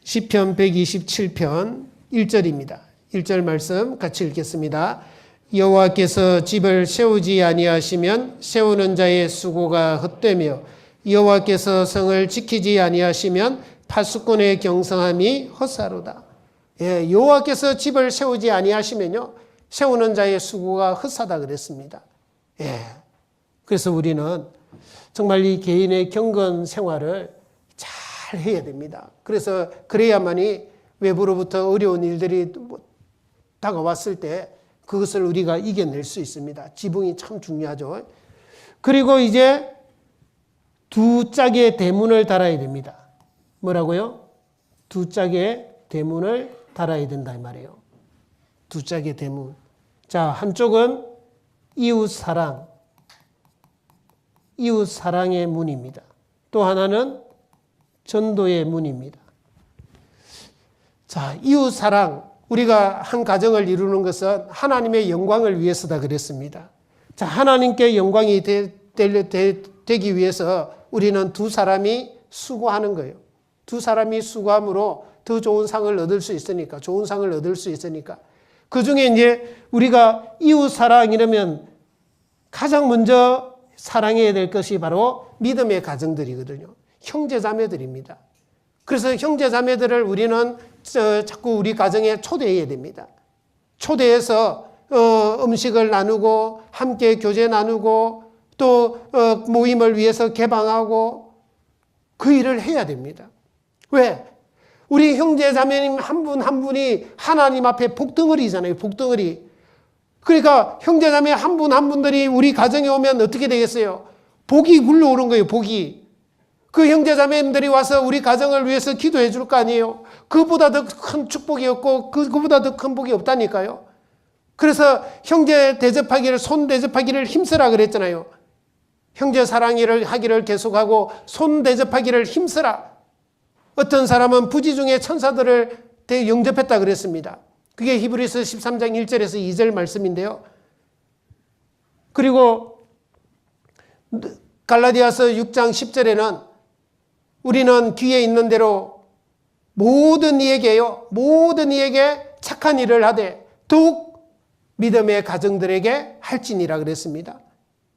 시편 127편 1절입니다. 1절 말씀 같이 읽겠습니다. 여호와께서 집을 세우지 아니하시면 세우는 자의 수고가 헛되며 여호와께서 성을 지키지 아니하시면 파수꾼의 경성함이 헛사로다. 예, 여호와께서 집을 세우지 아니하시면요, 세우는 자의 수고가 헛사다 그랬습니다. 예, 그래서 우리는 정말 이 개인의 경건 생활을 잘 해야 됩니다. 그래서 그래야만이 외부로부터 어려운 일들이 다가왔을 때 그것을 우리가 이겨낼 수 있습니다. 지붕이 참 중요하죠. 그리고 이제 두 짝의 대문을 달아야 됩니다. 뭐라고요? 두 짝의 대문을 달아야 된다 이 말이에요. 두 짝의 대문. 자, 한쪽은 이웃 사랑의 문입니다. 또 하나는 전도의 문입니다. 자, 이웃 사랑. 우리가 한 가정을 이루는 것은 하나님의 영광을 위해서다 그랬습니다. 자, 하나님께 영광이 되기 위해서 우리는 두 사람이 수고하는 거예요. 두 사람이 수고함으로 더 좋은 상을 얻을 수 있으니까, 좋은 상을 얻을 수 있으니까. 그 중에 이제 우리가 이웃 사랑 이러면 가장 먼저 사랑해야 될 것이 바로 믿음의 가정들이거든요. 형제 자매들입니다. 그래서 형제 자매들을 우리는 자꾸 우리 가정에 초대해야 됩니다. 초대해서 음식을 나누고 함께 교제 나누고 또 모임을 위해서 개방하고 그 일을 해야 됩니다. 왜? 우리 형제 자매님 한 분 한 분이 하나님 앞에 복덩어리잖아요. 복덩어리. 그러니까 형제 자매 한 분 한 분들이 우리 가정에 오면 어떻게 되겠어요? 복이 굴러오는 거예요. 복이. 그 형제 자매님들이 와서 우리 가정을 위해서 기도해 줄 거 아니에요. 그보다 더 큰 축복이 없고 그보다 더 큰 복이 없다니까요. 그래서 형제 대접하기를, 손 대접하기를 힘쓰라 그랬잖아요. 형제 사랑을 하기를 계속하고 손 대접하기를 힘쓰라. 어떤 사람은 부지 중에 천사들을 영접했다 그랬습니다. 그게 히브리서 13장 1절에서 2절 말씀인데요. 그리고 갈라디아서 6장 10절에는 우리는 귀에 있는 대로 모든 이에게 착한 일을 하되 더욱 믿음의 가정들에게 할지니라 그랬습니다.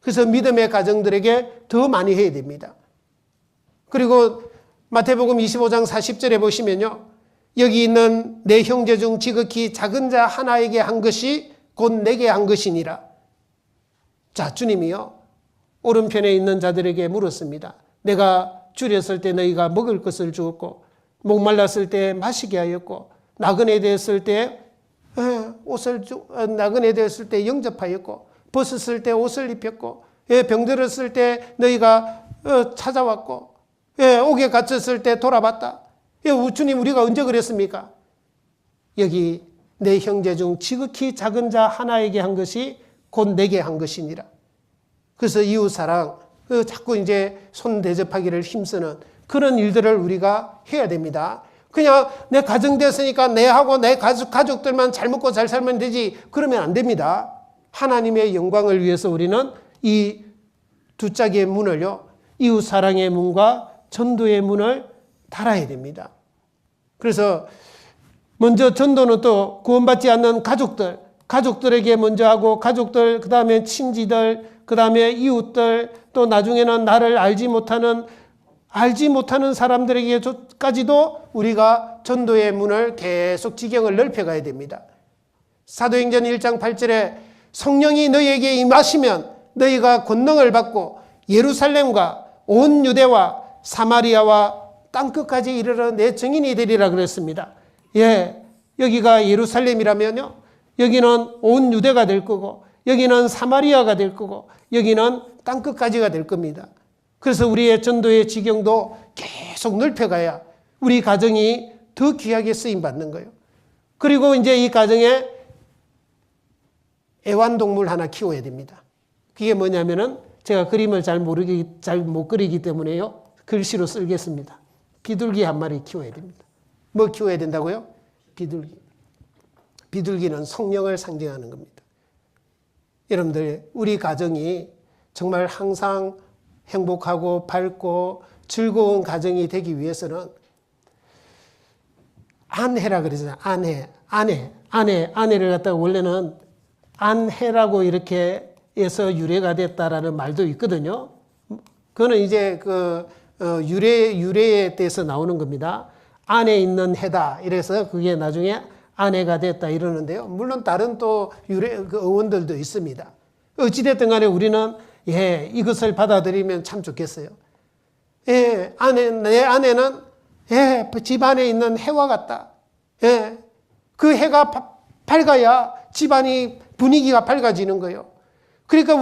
그래서 믿음의 가정들에게 더 많이 해야 됩니다. 그리고 마태복음 25장 40절에 보시면요, 여기 있는 내 형제 중 지극히 작은 자 하나에게 한 것이 곧 내게 한 것이니라. 자, 주님이요, 오른편에 있는 자들에게 물었습니다. 내가 줄였을 때 너희가 먹을 것을 주었고, 목말랐을 때 마시게 하였고, 나그네 되었을 때 나그네 되었을 때 영접하였고, 벗었을 때 옷을 입혔고, 병들었을 때 너희가 찾아왔고, 옥에 갇혔을 때 돌아봤다. 주님, 우리가 언제 그랬습니까? 여기 내 형제 중 지극히 작은 자 하나에게 한 것이 곧 내게 한 것이니라. 그래서 이웃사랑, 자꾸 이제 손 대접하기를 힘쓰는 그런 일들을 우리가 해야 됩니다. 그냥 내 가정 됐으니까 내하고 내 가족들만 잘 먹고 잘 살면 되지, 그러면 안 됩니다. 하나님의 영광을 위해서 우리는 이 두 짝의 문을요, 이웃 사랑의 문과 전도의 문을 달아야 됩니다. 그래서 먼저 전도는 또 구원받지 않는 가족들에게 먼저 하고, 가족들, 그 다음에 친지들, 그 다음에 이웃들, 또 나중에는 나를 알지 못하는 사람들에게까지도 우리가 전도의 문을 계속 지경을 넓혀가야 됩니다. 사도행전 1장 8절에 성령이 너희에게 임하시면 너희가 권능을 받고 예루살렘과 온 유대와 사마리아와 땅끝까지 이르러 내 증인이 되리라 그랬습니다. 예, 여기가 예루살렘이라면요, 여기는 온 유대가 될 거고, 여기는 사마리아가 될 거고, 여기는 땅끝까지가 될 겁니다. 그래서 우리의 전도의 지경도 계속 넓혀가야 우리 가정이 더 귀하게 쓰임받는 거예요. 그리고 이제 이 가정에 애완동물 하나 키워야 됩니다. 그게 뭐냐면은 제가 그림을 잘 못 그리기 때문에요. 글씨로 쓰겠습니다. 비둘기 한 마리 키워야 됩니다. 뭐 키워야 된다고요? 비둘기. 비둘기는 성령을 상징하는 겁니다. 여러분들, 우리 가정이 정말 항상 행복하고 밝고 즐거운 가정이 되기 위해서는 안해라 그러잖아요. 아내를 갖다가 원래는 안해라고 이렇게 해서 유래가 됐다라는 말도 있거든요. 그거는 이제 유래에 대해서 나오는 겁니다. 안에 있는 해다. 이래서 그게 나중에 아내가 됐다 이러는데요. 물론 다른 또 어원들도 있습니다. 어찌됐든 간에 우리는 이것을 받아들이면 참 좋겠어요. 내 아내는 집 안에 있는 해와 같다. 그 해가 밝아야 집안이 분위기가 밝아지는 거예요. 그러니까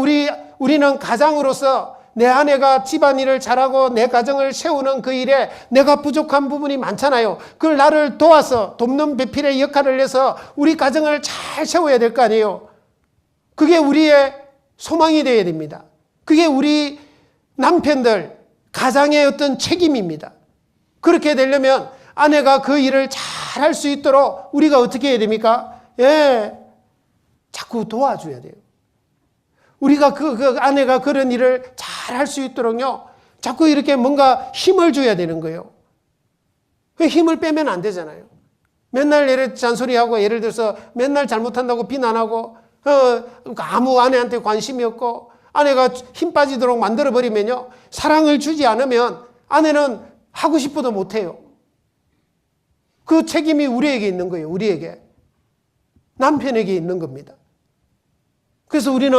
우리는 가장으로서 내 아내가 집안일을 잘하고 내 가정을 세우는 그 일에 내가 부족한 부분이 많잖아요. 그걸 나를 도와서 돕는 배필의 역할을 해서 우리 가정을 잘 세워야 될 거 아니에요. 그게 우리의 소망이 되어야 됩니다. 그게 우리 남편들 가장의 어떤 책임입니다. 그렇게 되려면 아내가 그 일을 잘 할 수 있도록 우리가 어떻게 해야 됩니까? 자꾸 도와줘야 돼요. 우리가 그 아내가 그런 일을 잘 할 수 있도록요, 자꾸 이렇게 뭔가 힘을 줘야 되는 거예요. 그 힘을 빼면 안 되잖아요. 맨날 잔소리하고, 예를 들어서 맨날 잘못한다고 비난하고, 아무 아내한테 관심이 없고, 아내가 힘 빠지도록 만들어버리면요, 사랑을 주지 않으면 아내는 하고 싶어도 못해요. 그 책임이 우리에게 있는 거예요. 우리에게. 남편에게 있는 겁니다. 그래서 우리는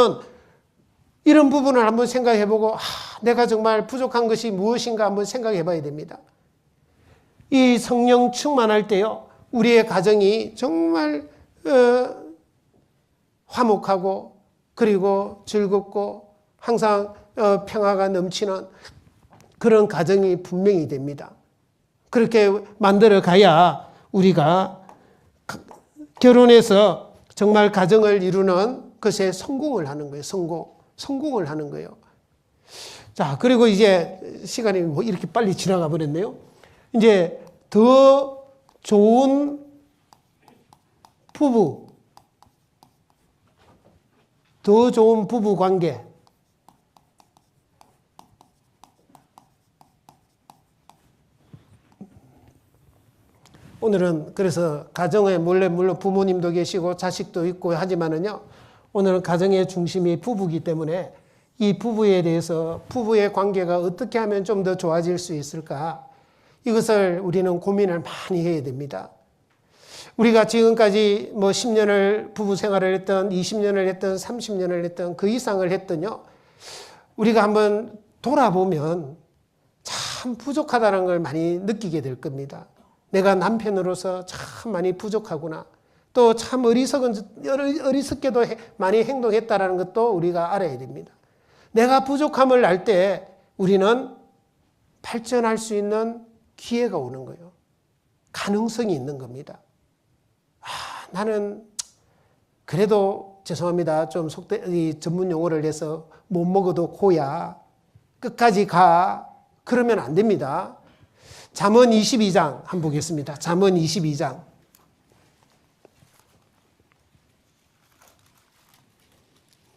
이런 부분을 한번 생각해보고 내가 정말 부족한 것이 무엇인가 한번 생각해 봐야 됩니다. 이 성령 충만할 때요, 우리의 가정이 정말 화목하고 그리고 즐겁고 항상 평화가 넘치는 그런 가정이 분명히 됩니다. 그렇게 만들어 가야 우리가 결혼해서 정말 가정을 이루는 것에 성공을 하는 거예요. 성공을 하는 거예요. 자, 그리고 이제 시간이 뭐 이렇게 빨리 지나가 버렸네요. 이제 더 좋은 부부 관계. 오늘은 그래서 가정에 물론 부모님도 계시고 자식도 있고 하지만은요, 오늘은 가정의 중심이 부부이기 때문에 이 부부에 대해서 부부의 관계가 어떻게 하면 좀 더 좋아질 수 있을까, 이것을 우리는 고민을 많이 해야 됩니다. 우리가 지금까지 뭐 10년을 부부 생활을 했던 20년을 했던 30년을 했던 그 이상을 했더니요, 우리가 한번 돌아보면 참 부족하다는 걸 많이 느끼게 될 겁니다. 내가 남편으로서 참 많이 부족하구나. 또 참 어리석게도 많이 행동했다는 것도 우리가 알아야 됩니다. 내가 부족함을 알 때 우리는 발전할 수 있는 기회가 오는 거예요. 가능성이 있는 겁니다. 나는 그래도 죄송합니다. 좀 전문 용어를 내서 못 먹어도 고야. 끝까지 가. 그러면 안 됩니다. 잠언 22장 한번 보겠습니다. 잠언 22장.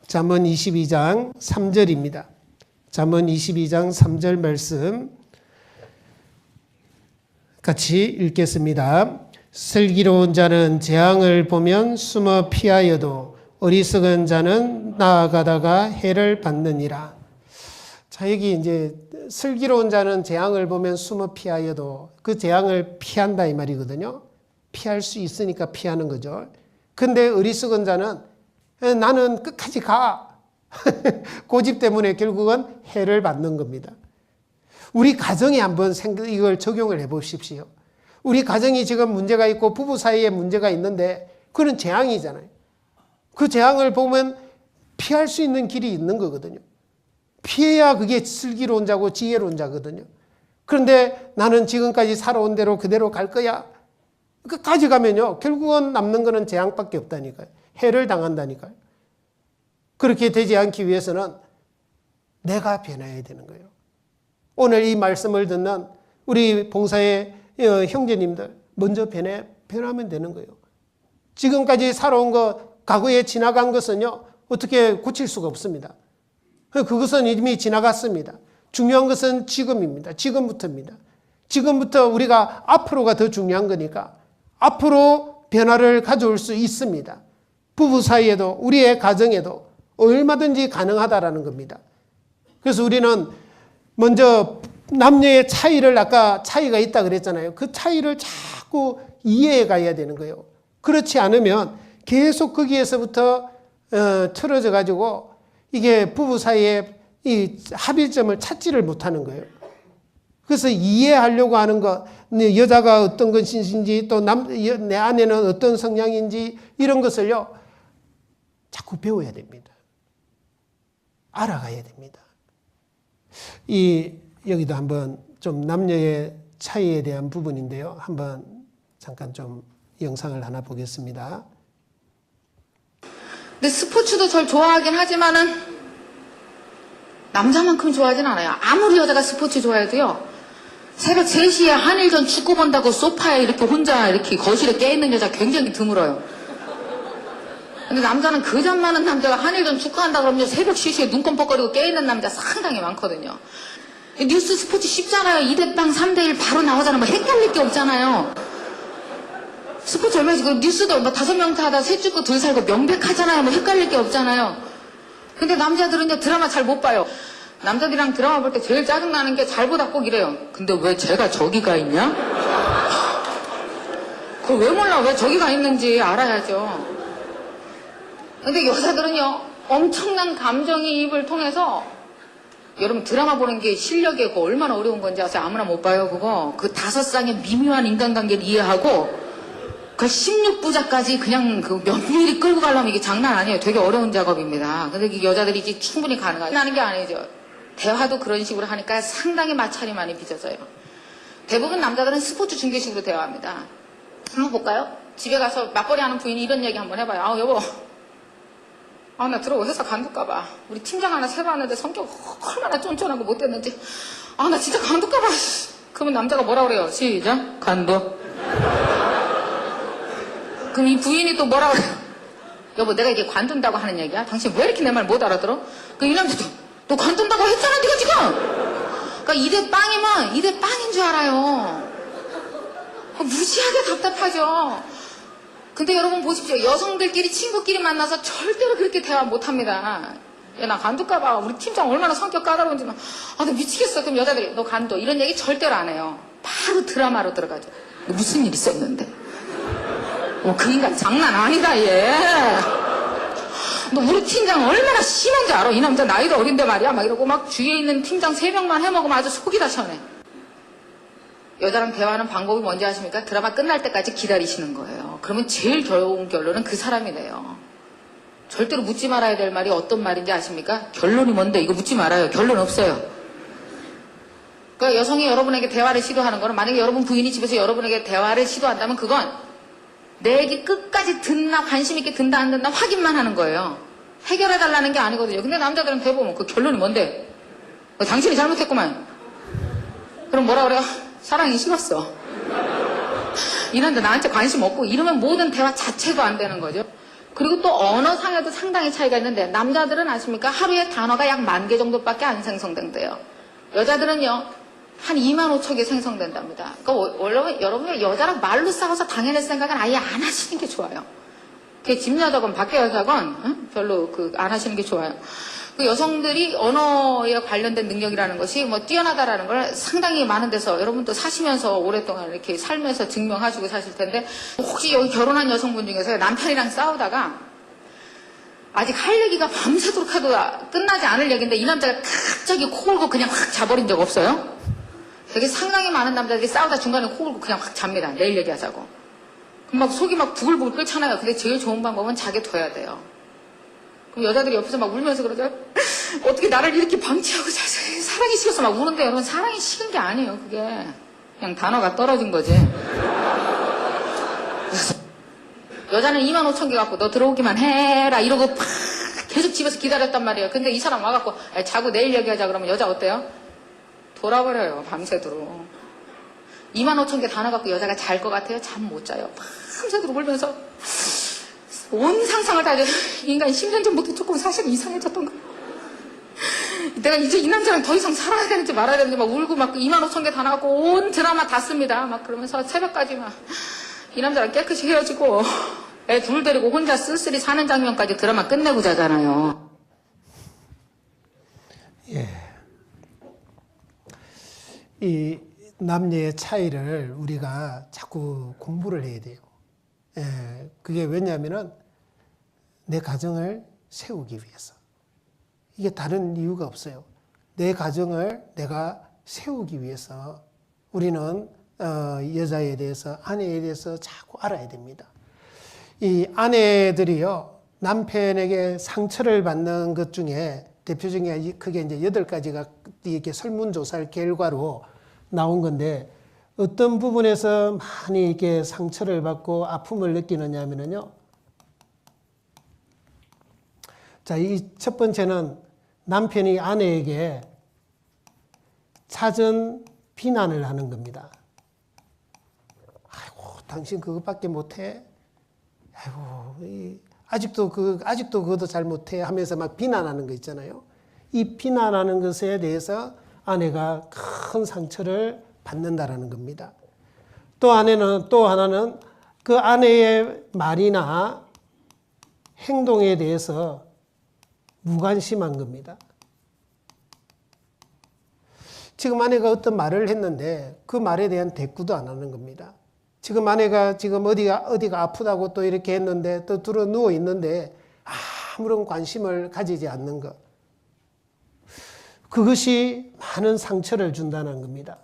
잠언 22장 3절입니다. 잠언 22장 3절 말씀 같이 읽겠습니다. 슬기로운 자는 재앙을 보면 숨어 피하여도 어리석은 자는 나아가다가 해를 받느니라. 자, 여기 이제 슬기로운 자는 재앙을 보면 숨어 피하여도 그 재앙을 피한다 이 말이거든요. 피할 수 있으니까 피하는 거죠. 근데 어리석은 자는 나는 끝까지 가. 고집 때문에 결국은 해를 받는 겁니다. 우리 가정에 한번 이걸 적용을 해 보십시오. 우리 가정이 지금 문제가 있고 부부 사이에 문제가 있는데 그건 재앙이잖아요. 그 재앙을 보면 피할 수 있는 길이 있는 거거든요. 피해야 그게 슬기로운 자고 지혜로운 자거든요. 그런데 나는 지금까지 살아온 대로 그대로 갈 거야. 끝까지 가면요, 결국은 남는 거는 재앙밖에 없다니까요. 해를 당한다니까요. 그렇게 되지 않기 위해서는 내가 변해야 되는 거예요. 오늘 이 말씀을 듣는 우리 봉사의 형제님들, 먼저 변하면 되는 거예요. 지금까지 살아온 것, 과거에 지나간 것은요, 어떻게 고칠 수가 없습니다. 그것은 이미 지나갔습니다. 중요한 것은 지금입니다. 지금부터입니다. 지금부터 우리가 앞으로가 더 중요한 거니까 앞으로 변화를 가져올 수 있습니다. 부부 사이에도 우리의 가정에도 얼마든지 가능하다라는 겁니다. 그래서 우리는 먼저 남녀의 차이를, 아까 차이가 있다 그랬잖아요. 그 차이를 자꾸 이해해 가야 되는 거예요. 그렇지 않으면 계속 거기에서부터 틀어져 가지고 이게 부부 사이에 이 합일점을 찾지를 못하는 거예요. 그래서 이해하려고 하는 것, 여자가 어떤 것인지 또 내 아내는 어떤 성향인지 이런 것을요, 자꾸 배워야 됩니다. 알아가야 됩니다. 여기도 한번 좀 남녀의 차이에 대한 부분인데요. 한번 잠깐 좀 영상을 하나 보겠습니다. 근데 스포츠도 절 좋아하긴 하지만은 남자만큼 좋아하진 않아요. 아무리 여자가 스포츠 좋아해도요, 새벽 3시에 한일전 축구 본다고 소파에 이렇게 혼자 이렇게 거실에 깨있는 여자 굉장히 드물어요. 근데 남자는 그 잠 많은 남자가 한일전 축구한다 그러면 새벽 3시에 눈 껌뻑거리고 깨있는 남자 상당히 많거든요. 뉴스 스포츠 쉽잖아요. 2대0, 3대1 바로 나오잖아요. 뭐 헷갈릴 게 없잖아요. 스포츠 얼마나 지금 뉴스도 뭐 5명 타다 3죽고 2 살고 명백하잖아요. 뭐 헷갈릴 게 없잖아요. 근데 남자들은요, 드라마 잘 못 봐요. 남자들이랑 드라마 볼 때 제일 짜증나는 게 잘 보다 꼭 이래요. 근데 왜 쟤가 저기가 있냐? 그걸 왜 몰라? 왜 저기가 있는지 알아야죠. 근데 여자들은요, 엄청난 감정이입을 통해서, 여러분 드라마 보는 게 실력이 그 얼마나 어려운 건지 아세요? 아무나 못 봐요, 그거. 그 5쌍의 미묘한 인간관계를 이해하고 그 16부작까지 그냥 그 면밀히 끌고 가려면 이게 장난 아니에요. 되게 어려운 작업입니다. 근데 이게 여자들이 이제 충분히 가능하죠. 하는 게 아니죠. 대화도 그런 식으로 하니까 상당히 마찰이 많이 빚어져요. 대부분 남자들은 스포츠 중계식으로 대화합니다. 한번 볼까요? 집에 가서 맞벌이 하는 부인이 이런 얘기 한번 해봐요. 아, 여보. 아, 나 들어오 회사 간둘까봐. 우리 팀장 하나 새로 왔는데 성격 얼마나 쫀쫀하고 못됐는지. 아, 나 진짜 간둘까봐. 그러면 남자가 뭐라 그래요? 시작. 간두. 그럼 이 부인이 또 뭐라 그래요? 여보, 내가 이게 관둔다고 하는 얘기야? 당신 왜 이렇게 내 말 못 알아들어? 그 이 남자도 너 관둔다고 했잖아, 네가 지금. 그러니까 2대 빵이면 2대 빵인 줄 알아요. 무지하게 답답하죠. 근데 여러분 보십시오. 여성들끼리 친구끼리 만나서 절대로 그렇게 대화 못합니다. 야, 나 간둘까봐. 우리 팀장 얼마나 성격 까다로운지. 아, 나 미치겠어. 그럼 여자들이 너 간둬. 이런 얘기 절대로 안 해요. 바로 드라마로 들어가죠. 무슨 일 있었는데? 그 인간 장난 아니다, 얘. 너 우리 팀장 얼마나 심한지 알아? 이 남자 나이도 어린데 말이야. 막 이러고 막 주위에 있는 팀장 3명만 해먹으면 아주 속이 다 시원해. 여자랑 대화하는 방법이 뭔지 아십니까? 드라마 끝날 때까지 기다리시는 거예요. 그러면 제일 좋은 결론은 그 사람이네요. 절대로 묻지 말아야 될 말이 어떤 말인지 아십니까? 결론이 뭔데? 이거 묻지 말아요. 결론 없어요. 그러니까 여성이 여러분에게 대화를 시도하는 거는, 만약에 여러분 부인이 집에서 여러분에게 대화를 시도한다면 그건 내 얘기 끝까지 듣나, 관심 있게 듣나 안 듣나 확인만 하는 거예요. 해결해달라는 게 아니거든요. 근데 남자들은 대부분 그 결론이 뭔데? 당신이 잘못했구만. 그럼 뭐라 그래요? 사랑이 식었어. 이 남자 나한테 관심 없고, 이러면 모든 대화 자체도 안 되는 거죠. 그리고 또 언어상에도 상당히 차이가 있는데, 남자들은 아십니까? 하루에 단어가 약 10,000개 정도밖에 안 생성된대요. 여자들은요, 한 25,000개 생성된답니다. 그러니까 여러분이 여자랑 말로 싸워서 당해낼 생각은 아예 안 하시는 게 좋아요. 그게 집 여자건 밖에 여자건 별로 안 하시는 게 좋아요. 그 여성들이 언어에 관련된 능력이라는 것이 뭐 뛰어나다라는 걸 상당히 많은 데서 여러분도 사시면서 오랫동안 이렇게 살면서 증명하시고 사실 텐데, 혹시 여기 결혼한 여성분 중에서 남편이랑 싸우다가 아직 할 얘기가 밤새도록 해도 끝나지 않을 얘기인데 이 남자가 갑자기 코 골고 그냥 확 자버린 적 없어요? 되게 상당히 많은 남자들이 싸우다 중간에 코 골고 그냥 확 잡니다. 내일 얘기하자고. 그럼 막 속이 막 부글부글 끓잖아요. 근데 제일 좋은 방법은 자게 둬야 돼요. 그럼 여자들이 옆에서 막 울면서 그러죠. 어떻게 나를 이렇게 방치하고 사랑이 식어서 막 우는데 여러분 사랑이 식은 게 아니에요. 그게 그냥 단어가 떨어진 거지. 여자는 25,000개 갖고 너 들어오기만 해라 이러고 팍 계속 집에서 기다렸단 말이에요. 근데 이 사람 와갖고 자고 내일 얘기하자 그러면 여자 어때요? 돌아버려요. 밤새도록. 25,000개 단어 갖고 여자가 잘 것 같아요? 잠 못 자요. 밤새도록 울면서 온 상상을 다 해서 인간 10년 전부터 조금 사실 이상해졌던 거. 내가 이제 이 남자랑 더 이상 살아야 되는지 말아야 되는지 막 울고 막 25,000개 다 나가고 온 드라마 다 씁니다. 막 그러면서 새벽까지 막 이 남자랑 깨끗이 헤어지고 애 둘 데리고 혼자 쓸쓸히 사는 장면까지 드라마 끝내고 자잖아요. 예. 이 남녀의 차이를 우리가 자꾸 공부를 해야 돼요. 예. 그게 왜냐하면은 내 가정을 세우기 위해서. 이게 다른 이유가 없어요. 내 가정을 내가 세우기 위해서 우리는 여자에 대해서, 아내에 대해서 자꾸 알아야 됩니다. 이 아내들이요, 남편에게 상처를 받는 것 중에 대표적인 그게 이제 8가지가 이렇게 설문조사 결과로 나온 건데, 어떤 부분에서 많이 이렇게 상처를 받고 아픔을 느끼느냐 하면요. 자, 이 첫 번째는 남편이 아내에게 잦은 비난을 하는 겁니다. 아이고, 당신 그것밖에 못해? 아이고, 아직도 그것도 잘 못해 하면서 막 비난하는 거 있잖아요. 이 비난하는 것에 대해서 아내가 큰 상처를 받는다라는 겁니다. 또 하나는 그 아내의 말이나 행동에 대해서 무관심한 겁니다. 지금 아내가 어떤 말을 했는데 그 말에 대한 대꾸도 안 하는 겁니다. 지금 아내가 지금 어디가 아프다고 또 이렇게 했는데 또 들어 누워 있는데 아무런 관심을 가지지 않는 것. 그것이 많은 상처를 준다는 겁니다.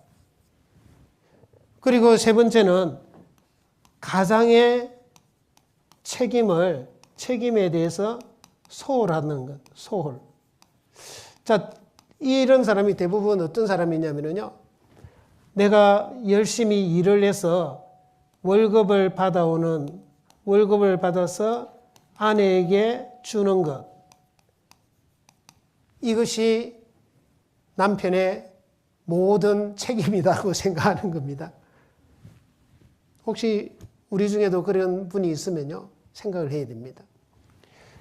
그리고 세 번째는 가장의 책임에 대해서 소홀하는 것, 소홀. 자, 이런 사람이 대부분 어떤 사람이냐면요. 내가 열심히 일을 해서 월급을 받아서 아내에게 주는 것. 이것이 남편의 모든 책임이라고 생각하는 겁니다. 혹시 우리 중에도 그런 분이 있으면요. 생각을 해야 됩니다.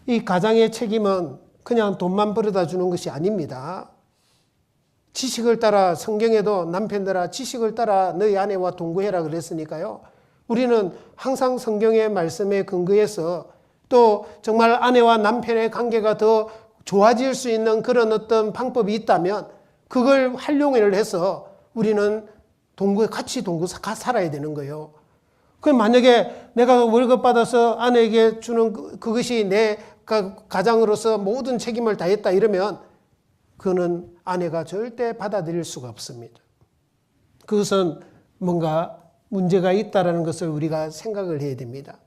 이 가장의 책임은 그냥 돈만 벌어다 주는 것이 아닙니다. 지식을 따라, 성경에도 남편들아 지식을 따라 너희 아내와 동거해라 그랬으니까요. 우리는 항상 성경의 말씀에 근거해서 또 정말 아내와 남편의 관계가 더 좋아질 수 있는 그런 어떤 방법이 있다면 그걸 활용을 해서 우리는 같이 살아야 되는 거예요. 그럼 만약에 내가 월급 받아서 아내에게 주는 그것이 내 가장으로서 모든 책임을 다했다 이러면 그거는 아내가 절대 받아들일 수가 없습니다. 그것은 뭔가 문제가 있다는 것을 우리가 생각을 해야 됩니다.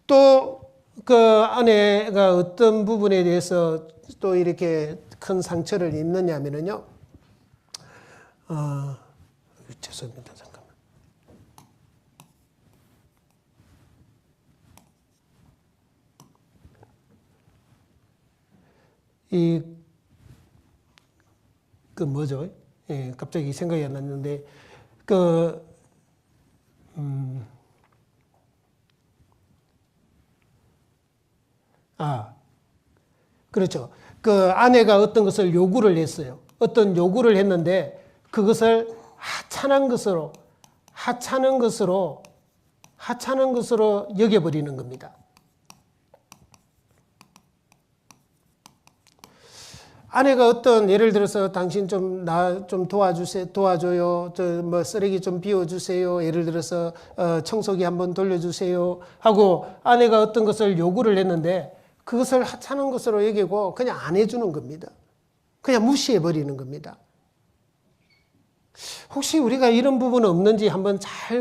또 그 아내가 어떤 부분에 대해서 또 이렇게 큰 상처를 입느냐 하면요. 죄송합니다. 잠깐만. 뭐죠? 예, 갑자기 생각이 안 났는데, 그렇죠. 그 아내가 어떤 것을 요구를 했어요. 어떤 요구를 했는데, 그것을 하찮은 것으로 여겨버리는 겁니다. 아내가 어떤 예를 들어서 당신 나 좀 도와줘요. 쓰레기 좀 비워주세요. 예를 들어서 청소기 한번 돌려주세요. 하고 아내가 어떤 것을 요구를 했는데 그것을 하찮은 것으로 여기고 그냥 안 해주는 겁니다. 그냥 무시해버리는 겁니다. 혹시 우리가 이런 부분은 없는지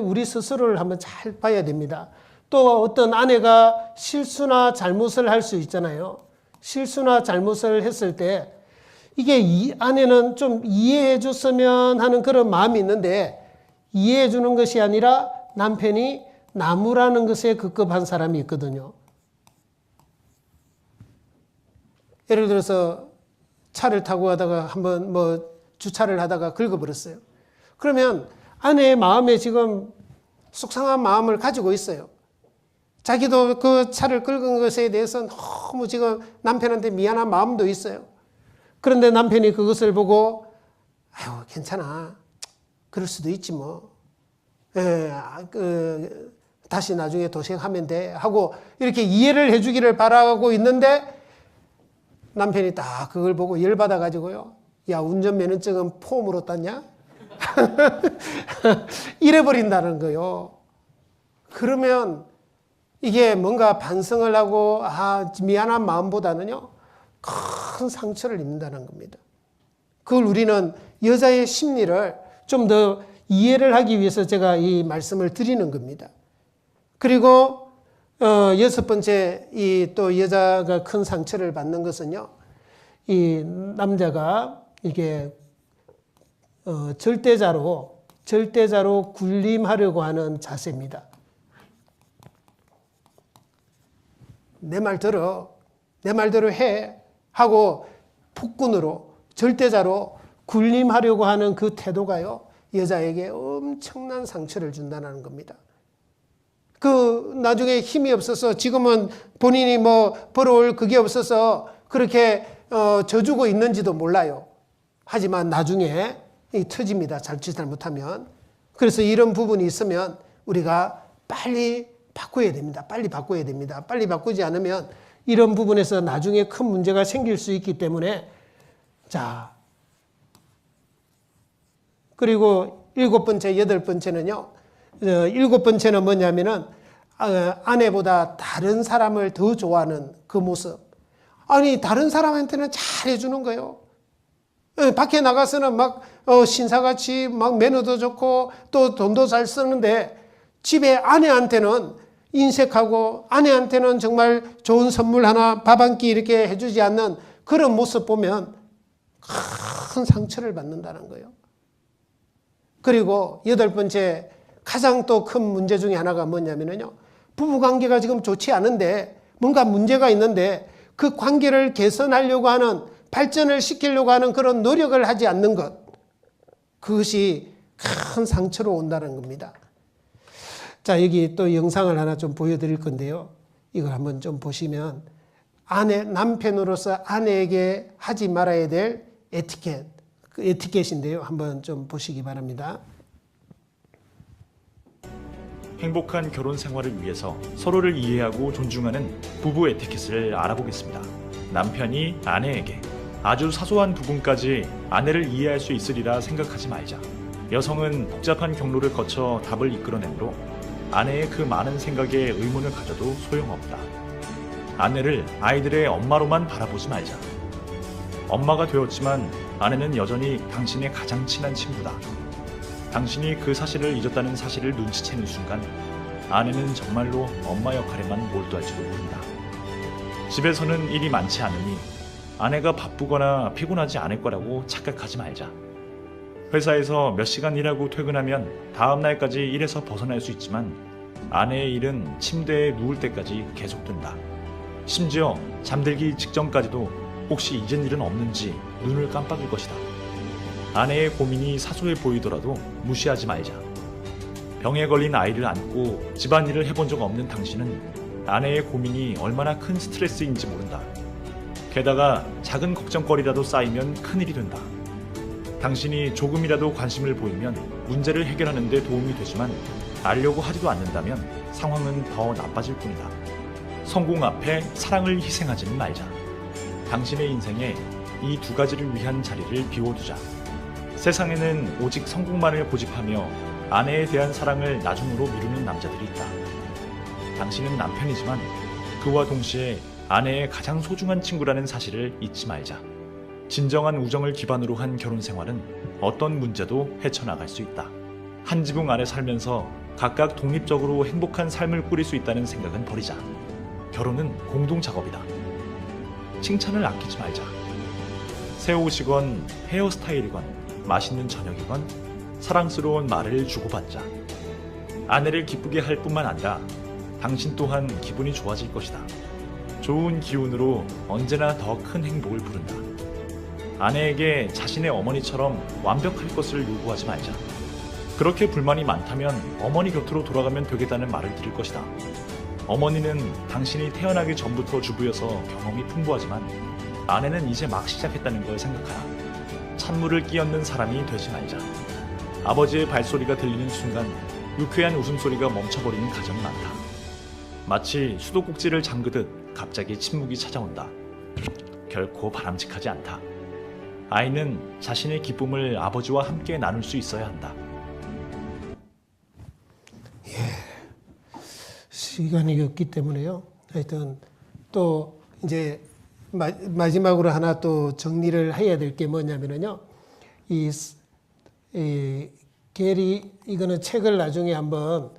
우리 스스로를 한번 잘 봐야 됩니다. 또 어떤 아내가 실수나 잘못을 할 수 있잖아요. 실수나 잘못을 했을 때 이게 이 아내는 좀 이해해 줬으면 하는 그런 마음이 있는데 이해해 주는 것이 아니라 남편이 나무라는 것에 급급한 사람이 있거든요. 예를 들어서 차를 타고 가다가 한번 주차를 하다가 긁어버렸어요. 그러면 아내의 마음에 지금 속상한 마음을 가지고 있어요. 자기도 그 차를 긁은 것에 대해서 너무 지금 남편한테 미안한 마음도 있어요. 그런데 남편이 그것을 보고 아유 괜찮아. 그럴 수도 있지 뭐. 다시 나중에 도색하면 돼 하고 이렇게 이해를 해주기를 바라고 있는데 남편이 딱 그걸 보고 열받아 가지고요. 야 운전면허증은 폼으로 땄냐? 이래버린다는 거요. 그러면 이게 뭔가 반성을 하고 미안한 마음보다는요. 큰 상처를 입는다는 겁니다. 그걸 우리는 여자의 심리를 좀 더 이해를 하기 위해서 제가 이 말씀을 드리는 겁니다. 그리고 여섯 번째 또 여자가 큰 상처를 받는 것은요. 이 남자가 이게 절대자로 군림하려고 하는 자세입니다. 내 말 들어, 내 말대로 해 하고 폭군으로 절대자로 군림하려고 하는 그 태도가요. 여자에게 엄청난 상처를 준다는 겁니다. 나중에 힘이 없어서 지금은 본인이 벌어올 그게 없어서 그렇게 져주고 있는지도 몰라요. 하지만 나중에 터집니다. 잘못하면. 그래서 이런 부분이 있으면 우리가 빨리 바꿔야 됩니다. 빨리 바꿔야 됩니다. 빨리 바꾸지 않으면 이런 부분에서 나중에 큰 문제가 생길 수 있기 때문에 자 그리고 일곱 번째는요. 일곱 번째는 뭐냐면은 아내보다 다른 사람을 더 좋아하는 그 모습. 아니 다른 사람한테는 잘해주는 거예요. 밖에 나가서는 막 신사같이 막 매너도 좋고 또 돈도 잘 쓰는데 집에 아내한테는 인색하고 아내한테는 정말 좋은 선물 하나 밥 한 끼 이렇게 해주지 않는 그런 모습 보면 큰 상처를 받는다는 거예요. 그리고 여덟 번째 가장 또 큰 문제 중에 하나가 뭐냐면요. 부부관계가 지금 좋지 않은데 뭔가 문제가 있는데 그 관계를 개선하려고 하는 발전을 시키려고 하는 그런 노력을 하지 않는 것. 그것이 큰 상처로 온다는 겁니다. 자, 여기 또 영상을 하나 좀 보여드릴 건데요. 이걸 한번 좀 보시면 남편으로서 아내에게 하지 말아야 될 에티켓, 그 에티켓인데요. 한번 좀 보시기 바랍니다. 행복한 결혼 생활을 위해서 서로를 이해하고 존중하는 부부 에티켓을 알아보겠습니다. 남편이 아내에게 아주 사소한 부분까지 아내를 이해할 수 있으리라 생각하지 말자. 여성은 복잡한 경로를 거쳐 답을 이끌어내므로 아내의 그 많은 생각에 의문을 가져도 소용없다. 아내를 아이들의 엄마로만 바라보지 말자. 엄마가 되었지만 아내는 여전히 당신의 가장 친한 친구다. 당신이 그 사실을 잊었다는 사실을 눈치채는 순간 아내는 정말로 엄마 역할에만 몰두할지도 모른다. 집에서는 일이 많지 않으니 아내가 바쁘거나 피곤하지 않을 거라고 착각하지 말자. 회사에서 몇 시간 일하고 퇴근하면 다음 날까지 일에서 벗어날 수 있지만 아내의 일은 침대에 누울 때까지 계속된다. 심지어 잠들기 직전까지도 혹시 잊은 일은 없는지 눈을 깜빡일 것이다. 아내의 고민이 사소해 보이더라도 무시하지 말자. 병에 걸린 아이를 안고 집안일을 해본 적 없는 당신은 아내의 고민이 얼마나 큰 스트레스인지 모른다. 게다가 작은 걱정거리라도 쌓이면 큰일이 된다. 당신이 조금이라도 관심을 보이면 문제를 해결하는 데 도움이 되지만 알려고 하지도 않는다면 상황은 더 나빠질 뿐이다. 성공 앞에 사랑을 희생하지는 말자. 당신의 인생에 이 두 가지를 위한 자리를 비워두자. 세상에는 오직 성공만을 고집하며 아내에 대한 사랑을 나중으로 미루는 남자들이 있다. 당신은 남편이지만 그와 동시에 아내의 가장 소중한 친구라는 사실을 잊지 말자. 진정한 우정을 기반으로 한 결혼 생활은 어떤 문제도 헤쳐나갈 수 있다. 한 지붕 아래 살면서 각각 독립적으로 행복한 삶을 꾸릴 수 있다는 생각은 버리자. 결혼은 공동 작업이다. 칭찬을 아끼지 말자. 새 옷이건 헤어스타일이건 맛있는 저녁이건 사랑스러운 말을 주고받자. 아내를 기쁘게 할 뿐만 아니라 당신 또한 기분이 좋아질 것이다. 좋은 기운으로 언제나 더 큰 행복을 부른다. 아내에게 자신의 어머니처럼 완벽할 것을 요구하지 말자. 그렇게 불만이 많다면 어머니 곁으로 돌아가면 되겠다는 말을 들을 것이다. 어머니는 당신이 태어나기 전부터 주부여서 경험이 풍부하지만 아내는 이제 막 시작했다는 걸 생각하라. 찬물을 끼얹는 사람이 되지 말자. 아버지의 발소리가 들리는 순간 유쾌한 웃음소리가 멈춰버리는 가정이 많다. 마치 수도꼭지를 잠그듯 갑자기 침묵이 찾아온다. 결코 바람직하지 않다. 아이는 자신의 기쁨을 아버지와 함께 나눌 수 있어야 한다. 시간이 없기 때문에요. 하여튼 또 이제 마지막으로 하나 또 정리를 해야 될 게 뭐냐면요. 이 게리 이거는 책을 나중에 한번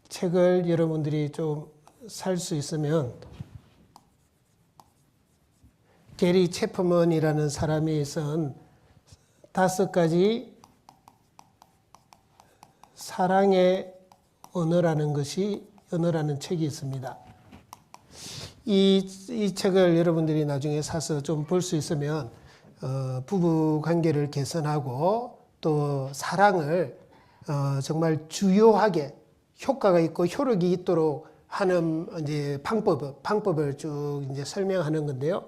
책을 여러분들이 좀 살 수 있으면 게리 체퍼먼이라는 사람이 쓴 5가지 사랑의 언어라는 책이 있습니다. 이 책을 여러분들이 나중에 사서 좀 볼 수 있으면 부부 관계를 개선하고 또 사랑을 정말 주요하게 효과가 있고 효력이 있도록 하는 이제 방법을 쭉 이제 설명하는 건데요.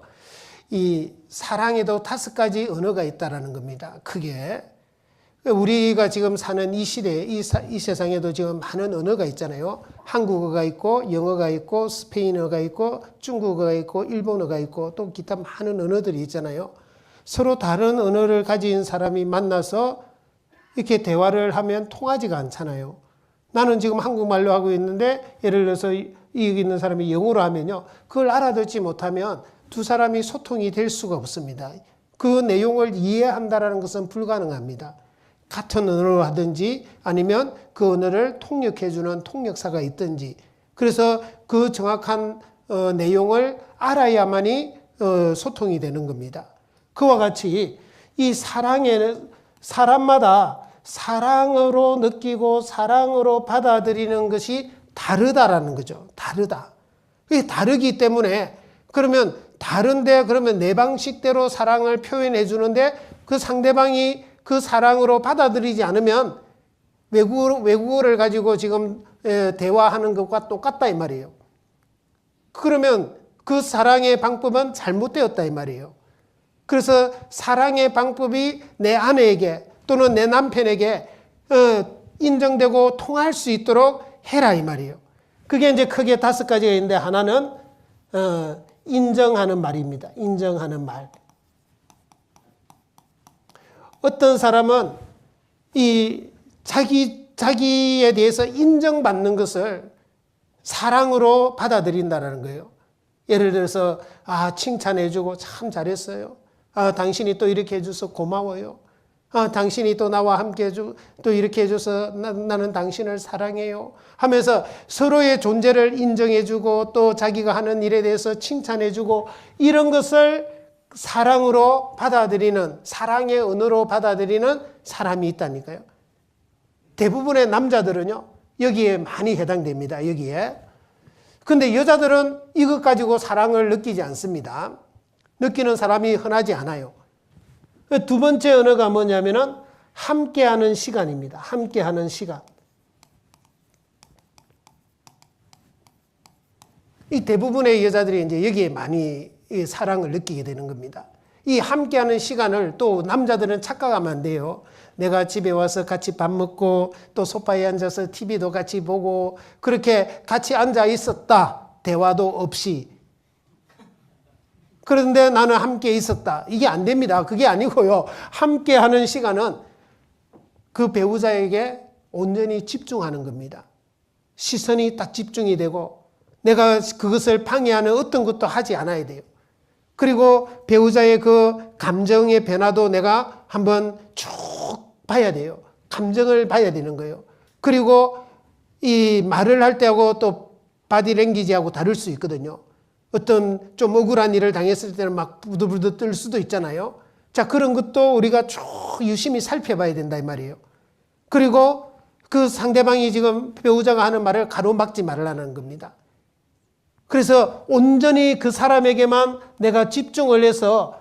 이 사랑에도 5가지 언어가 있다라는 겁니다. 크게. 우리가 지금 사는 이 시대에, 이 세상에도 지금 많은 언어가 있잖아요. 한국어가 있고, 영어가 있고, 스페인어가 있고, 중국어가 있고, 일본어가 있고, 또 기타 많은 언어들이 있잖아요. 서로 다른 언어를 가진 사람이 만나서 이렇게 대화를 하면 통하지가 않잖아요. 나는 지금 한국말로 하고 있는데, 예를 들어서 여기 있는 사람이 영어로 하면요. 그걸 알아듣지 못하면 두 사람이 소통이 될 수가 없습니다. 그 내용을 이해한다는 것은 불가능합니다. 같은 언어로 하든지 아니면 그 언어를 통역해주는 통역사가 있든지 그래서 그 정확한 내용을 알아야만이 소통이 되는 겁니다. 그와 같이 이 사랑에는 사람마다 사랑으로 느끼고 사랑으로 받아들이는 것이 다르다라는 거죠. 다르다. 그게 다르기 때문에 그러면 다른데 그러면 내 방식대로 사랑을 표현해 주는데 그 상대방이 그 사랑으로 받아들이지 않으면 외국어를 가지고 지금 대화하는 것과 똑같다 이 말이에요. 그러면 그 사랑의 방법은 잘못되었다 이 말이에요. 그래서 사랑의 방법이 내 아내에게 또는 내 남편에게 인정되고 통할 수 있도록 해라 이 말이에요. 그게 이제 크게 5가지가 있는데 하나는 인정하는 말입니다. 인정하는 말. 어떤 사람은 이 자기에 대해서 인정받는 것을 사랑으로 받아들인다는 거예요. 예를 들어서 칭찬해주고 참 잘했어요. 당신이 또 이렇게 해줘서 고마워요. 당신이 또 나와 함께 해주고 또 이렇게 해줘서 나는 당신을 사랑해요 하면서 서로의 존재를 인정해주고 또 자기가 하는 일에 대해서 칭찬해주고 이런 것을 사랑으로 받아들이는 사랑의 언어로 받아들이는 사람이 있다니까요. 대부분의 남자들은요 여기에 많이 해당됩니다. 여기에. 근데 여자들은 이것 가지고 사랑을 느끼지 않습니다. 느끼는 사람이 흔하지 않아요. 두 번째 언어가 뭐냐면은 함께하는 시간입니다. 함께하는 시간. 이 대부분의 여자들이 이제 여기에 많이 사랑을 느끼게 되는 겁니다. 이 함께하는 시간을 또 남자들은 착각하면 안 돼요. 내가 집에 와서 같이 밥 먹고 또 소파에 앉아서 TV도 같이 보고 그렇게 같이 앉아 있었다. 대화도 없이. 그런데 나는 함께 있었다. 이게 안 됩니다. 그게 아니고요. 함께하는 시간은 그 배우자에게 온전히 집중하는 겁니다. 시선이 딱 집중이 되고 내가 그것을 방해하는 어떤 것도 하지 않아야 돼요. 그리고 배우자의 그 감정의 변화도 내가 한번 쭉 봐야 돼요. 감정을 봐야 되는 거예요. 그리고 이 말을 할 때하고 또 바디 랭귀지하고 다를 수 있거든요. 어떤 좀 억울한 일을 당했을 때는 막 부들부들 떨 수도 있잖아요. 자, 그런 것도 우리가 쭉 유심히 살펴봐야 된다 이 말이에요. 그리고 그 상대방이 지금 배우자가 하는 말을 가로막지 말라는 겁니다. 그래서 온전히 그 사람에게만 내가 집중을 해서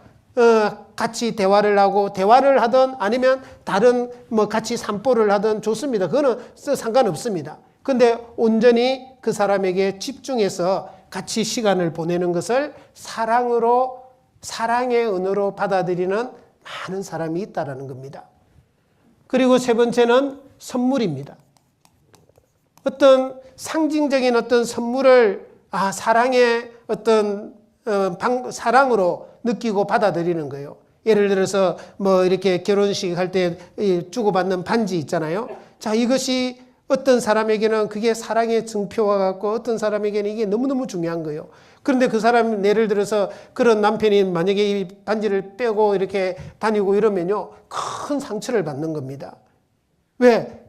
같이 대화를 하고 대화를 하든 아니면 다른 뭐 같이 산보를 하든 좋습니다. 그거는 상관없습니다. 근데 온전히 그 사람에게 집중해서 같이 시간을 보내는 것을 사랑의 언어로 받아들이는 많은 사람이 있다라는 겁니다. 그리고 세 번째는 선물입니다. 어떤 상징적인 어떤 선물을 사랑의 어떤 사랑으로 느끼고 받아들이는 거예요. 예를 들어서 뭐 이렇게 결혼식 할 때 주고받는 반지 있잖아요. 자, 이것이 어떤 사람에게는 그게 사랑의 증표와 같고 어떤 사람에게는 이게 너무너무 중요한 거예요. 그런데 그 사람 예를 들어서 그런 남편이 만약에 이 반지를 빼고 이렇게 다니고 이러면요, 큰 상처를 받는 겁니다. 왜?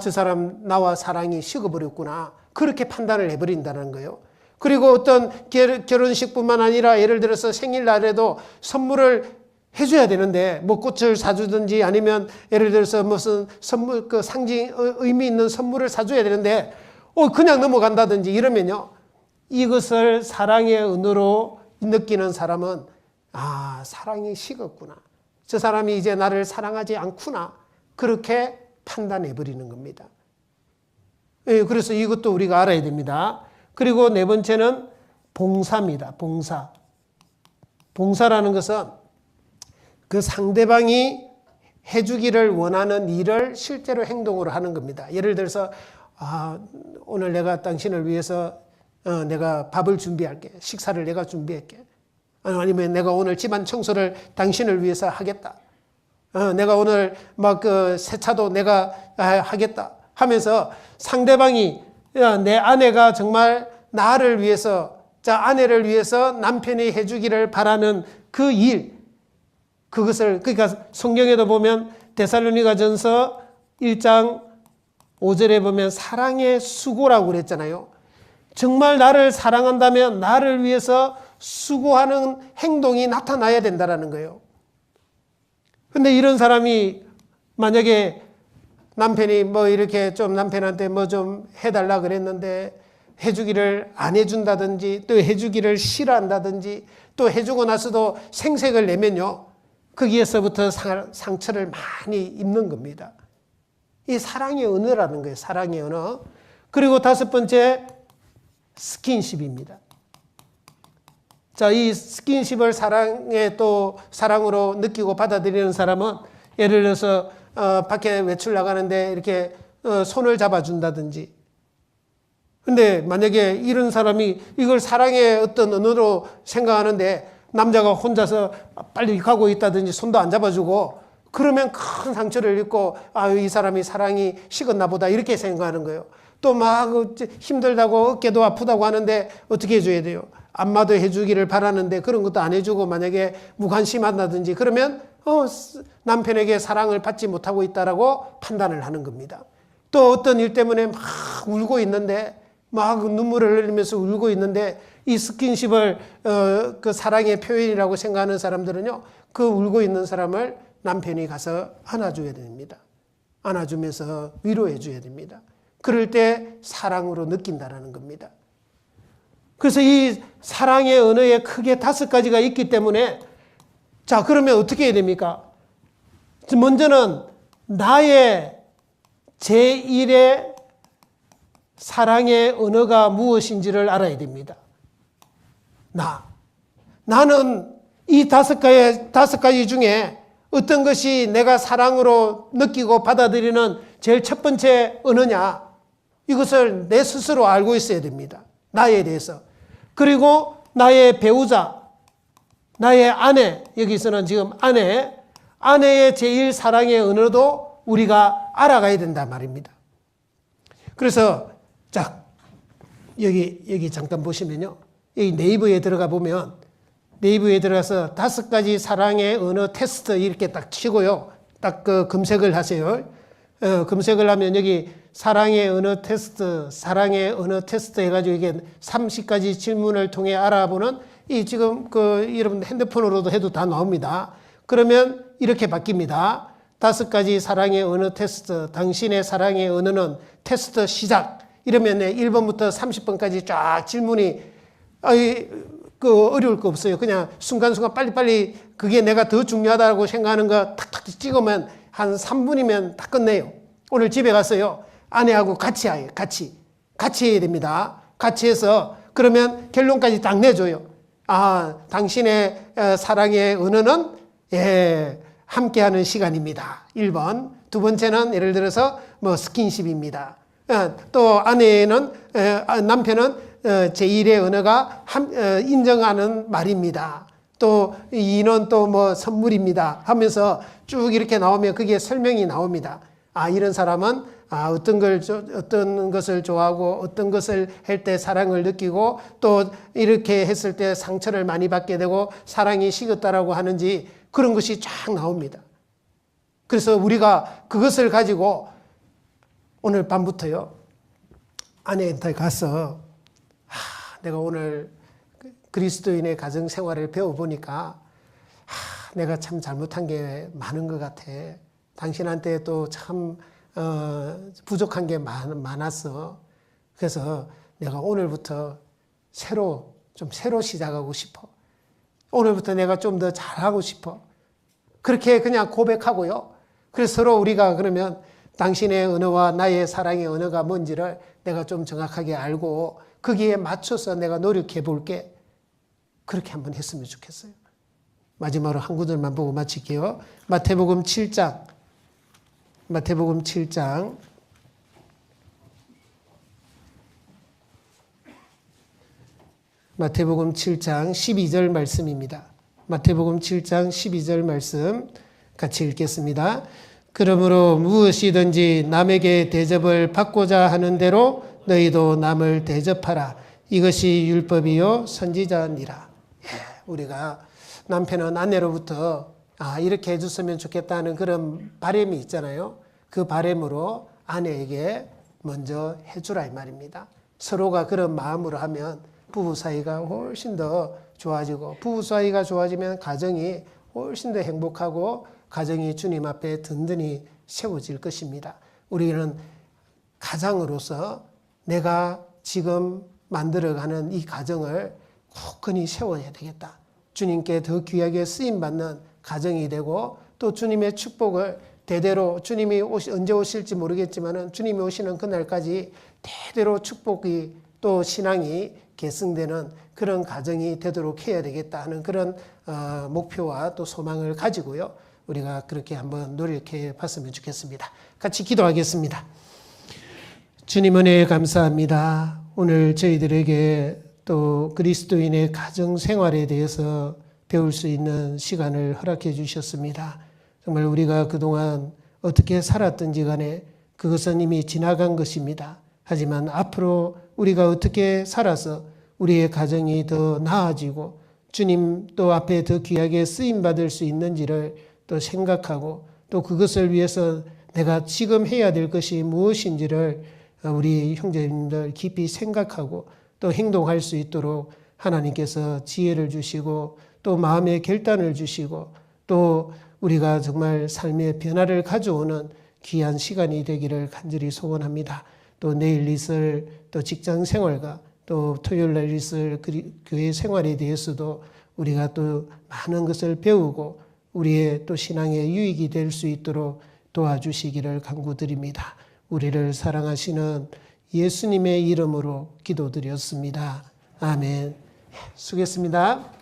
저 사람 나와 사랑이 식어버렸구나. 그렇게 판단을 해버린다는 거예요. 그리고 어떤 결혼식뿐만 아니라 예를 들어서 생일날에도 선물을 해줘야 되는데 뭐 꽃을 사주든지 아니면 예를 들어서 무슨 선물 그 상징 의미 있는 선물을 사줘야 되는데 그냥 넘어간다든지 이러면요, 이것을 사랑의 은으로 느끼는 사람은 사랑이 식었구나, 저 사람이 이제 나를 사랑하지 않구나, 그렇게 판단해 버리는 겁니다. 그래서 이것도 우리가 알아야 됩니다. 그리고 네 번째는 봉사입니다. 봉사라는 것은 그 상대방이 해주기를 원하는 일을 실제로 행동으로 하는 겁니다. 예를 들어서 오늘 내가 당신을 위해서 내가 밥을 준비할게. 식사를 내가 준비할게. 아니면 내가 오늘 집안 청소를 당신을 위해서 하겠다. 내가 오늘 막 그 세차도 내가 하겠다 하면서 상대방이 내 아내가 정말 나를 위해서, 아내를 위해서 남편이 해주기를 바라는 그 일, 그러니까 성경에도 보면 데살로니가전서 1장 5절에 보면 사랑의 수고라고 그랬잖아요. 정말 나를 사랑한다면 나를 위해서 수고하는 행동이 나타나야 된다는 거예요. 근데 이런 사람이 만약에 남편이 뭐 이렇게 좀 남편한테 뭐 좀 해달라 그랬는데 해주기를 안 해준다든지 또 해주기를 싫어한다든지 또 해주고 나서도 생색을 내면요, 거기에서부터 상처를 많이 입는 겁니다. 이 사랑의 언어라는 거예요. 사랑의 언어. 그리고 다섯 번째 스킨십입니다. 자, 이 스킨십을 사랑으로 느끼고 받아들이는 사람은 예를 들어서 밖에 외출 나가는데 이렇게 손을 잡아준다든지. 근데 만약에 이런 사람이 이걸 사랑의 어떤 언어로 생각하는데 남자가 혼자서 빨리 가고 있다든지 손도 안 잡아주고 그러면 큰 상처를 입고 이 사람이 사랑이 식었나 보다 이렇게 생각하는 거예요. 또 막 힘들다고 어깨도 아프다고 하는데 어떻게 해줘야 돼요? 안마도 해주기를 바라는데 그런 것도 안 해주고 만약에 무관심하다든지 그러면 남편에게 사랑을 받지 못하고 있다라고 판단을 하는 겁니다. 또 어떤 일 때문에 막 울고 있는데 막 눈물을 흘리면서 울고 있는데 이 스킨십을 그 사랑의 표현이라고 생각하는 사람들은요, 그 울고 있는 사람을 남편이 가서 안아줘야 됩니다. 안아주면서 위로해 줘야 됩니다. 그럴 때 사랑으로 느낀다는 겁니다. 그래서 이 사랑의 언어에 크게 5가지가 있기 때문에 자, 그러면 어떻게 해야 됩니까? 먼저는 나의 제1의 사랑의 언어가 무엇인지를 알아야 됩니다. 나는 이 5가지 중에 어떤 것이 내가 사랑으로 느끼고 받아들이는 제일 첫 번째 언어냐, 이것을 내 스스로 알고 있어야 됩니다. 나에 대해서. 그리고 나의 배우자, 나의 아내, 여기서는 지금 아내의 제일 사랑의 언어도 우리가 알아가야 된단 말입니다. 그래서 자, 여기 잠깐 보시면요, 여기 네이버에 들어가 보면 네이버에 들어가서 5가지 사랑의 언어 테스트 이렇게 딱 치고요, 딱 그 검색을 하세요. 검색을 하면 여기 사랑의 언어 테스트 해가지고 이게 30가지 질문을 통해 알아보는 이 지금 여러분 핸드폰으로도 해도 다 나옵니다. 그러면 이렇게 바뀝니다. 5가지 사랑의 언어 테스트, 당신의 사랑의 언어는 테스트 시작. 이러면 1번부터 30번까지 쫙 질문이 어려울 거 없어요. 그냥 순간순간 빨리빨리 그게 내가 더 중요하다고 생각하는 거 탁탁 찍으면 한 3분이면 다 끝내요. 오늘 집에 갔어요. 아내하고 같이 해요. 같이 해야 됩니다. 같이 해서 그러면 결론까지 딱 내줘요. 당신의 사랑의 언어는 함께하는 시간입니다. 1번. 두 번째는 예를 들어서 스킨십입니다. 또 아내는 남편은 제1의 언어가 인정하는 말입니다. 또 2는 또 선물입니다 하면서 쭉 이렇게 나오면 그게 설명이 나옵니다. 이런 사람은 어떤 것을 좋아하고 어떤 것을 할 때 사랑을 느끼고 또 이렇게 했을 때 상처를 많이 받게 되고 사랑이 식었다라고 하는지 그런 것이 쫙 나옵니다. 그래서 우리가 그것을 가지고 오늘 밤부터요, 아내한테 가서 내가 오늘 그리스도인의 가정 생활을 배워보니까 내가 참 잘못한 게 많은 것 같아. 당신한테 또 참 부족한 게 많았어. 그래서 내가 오늘부터 새로 시작하고 싶어. 오늘부터 내가 좀 더 잘하고 싶어. 그렇게 그냥 고백하고요. 그래서 서로 우리가 그러면 당신의 언어와 나의 사랑의 언어가 뭔지를 내가 좀 정확하게 알고 거기에 맞춰서 내가 노력해 볼게. 그렇게 한번 했으면 좋겠어요. 마지막으로 한 구절만 보고 마칠게요. 마태복음 7장 12절 말씀입니다. 마태복음 7장 12절 말씀 같이 읽겠습니다. 그러므로 무엇이든지 남에게 대접을 받고자 하는 대로 너희도 남을 대접하라. 이것이 율법이요 선지자니라. 우리가 남편은 아내로부터 이렇게 해줬으면 좋겠다는 그런 바람이 있잖아요. 그 바람으로 아내에게 먼저 해주라 이 말입니다. 서로가 그런 마음으로 하면 부부 사이가 훨씬 더 좋아지고 부부 사이가 좋아지면 가정이 훨씬 더 행복하고 가정이 주님 앞에 든든히 세워질 것입니다. 우리는 가장으로서 내가 지금 만들어가는 이 가정을 굳건히 세워야 되겠다. 주님께 더 귀하게 쓰임받는 가정이 되고 또 주님의 축복을 대대로 주님이 언제 오실지 모르겠지만 주님이 오시는 그날까지 대대로 축복이 또 신앙이 계승되는 그런 가정이 되도록 해야 되겠다 하는 그런 목표와 또 소망을 가지고요. 우리가 그렇게 한번 노력해 봤으면 좋겠습니다. 같이 기도하겠습니다. 주님 은혜에 감사합니다. 오늘 저희들에게 또 그리스도인의 가정 생활에 대해서 배울 수 있는 시간을 허락해 주셨습니다. 정말 우리가 그동안 어떻게 살았든지 간에 그것은 이미 지나간 것입니다. 하지만 앞으로 우리가 어떻게 살아서 우리의 가정이 더 나아지고 주님 또 앞에 더 귀하게 쓰임받을 수 있는지를 또 생각하고 또 그것을 위해서 내가 지금 해야 될 것이 무엇인지를 우리 형제님들 깊이 생각하고 또 행동할 수 있도록 하나님께서 지혜를 주시고 또 마음의 결단을 주시고 또 우리가 정말 삶의 변화를 가져오는 귀한 시간이 되기를 간절히 소원합니다. 또 내일 있을 또 직장 생활과 또 토요일 날 있을 교회 생활에 대해서도 우리가 또 많은 것을 배우고 우리의 또 신앙의 유익이 될 수 있도록 도와주시기를 간구드립니다. 우리를 사랑하시는 예수님의 이름으로 기도드렸습니다. 아멘. 수고했습니다.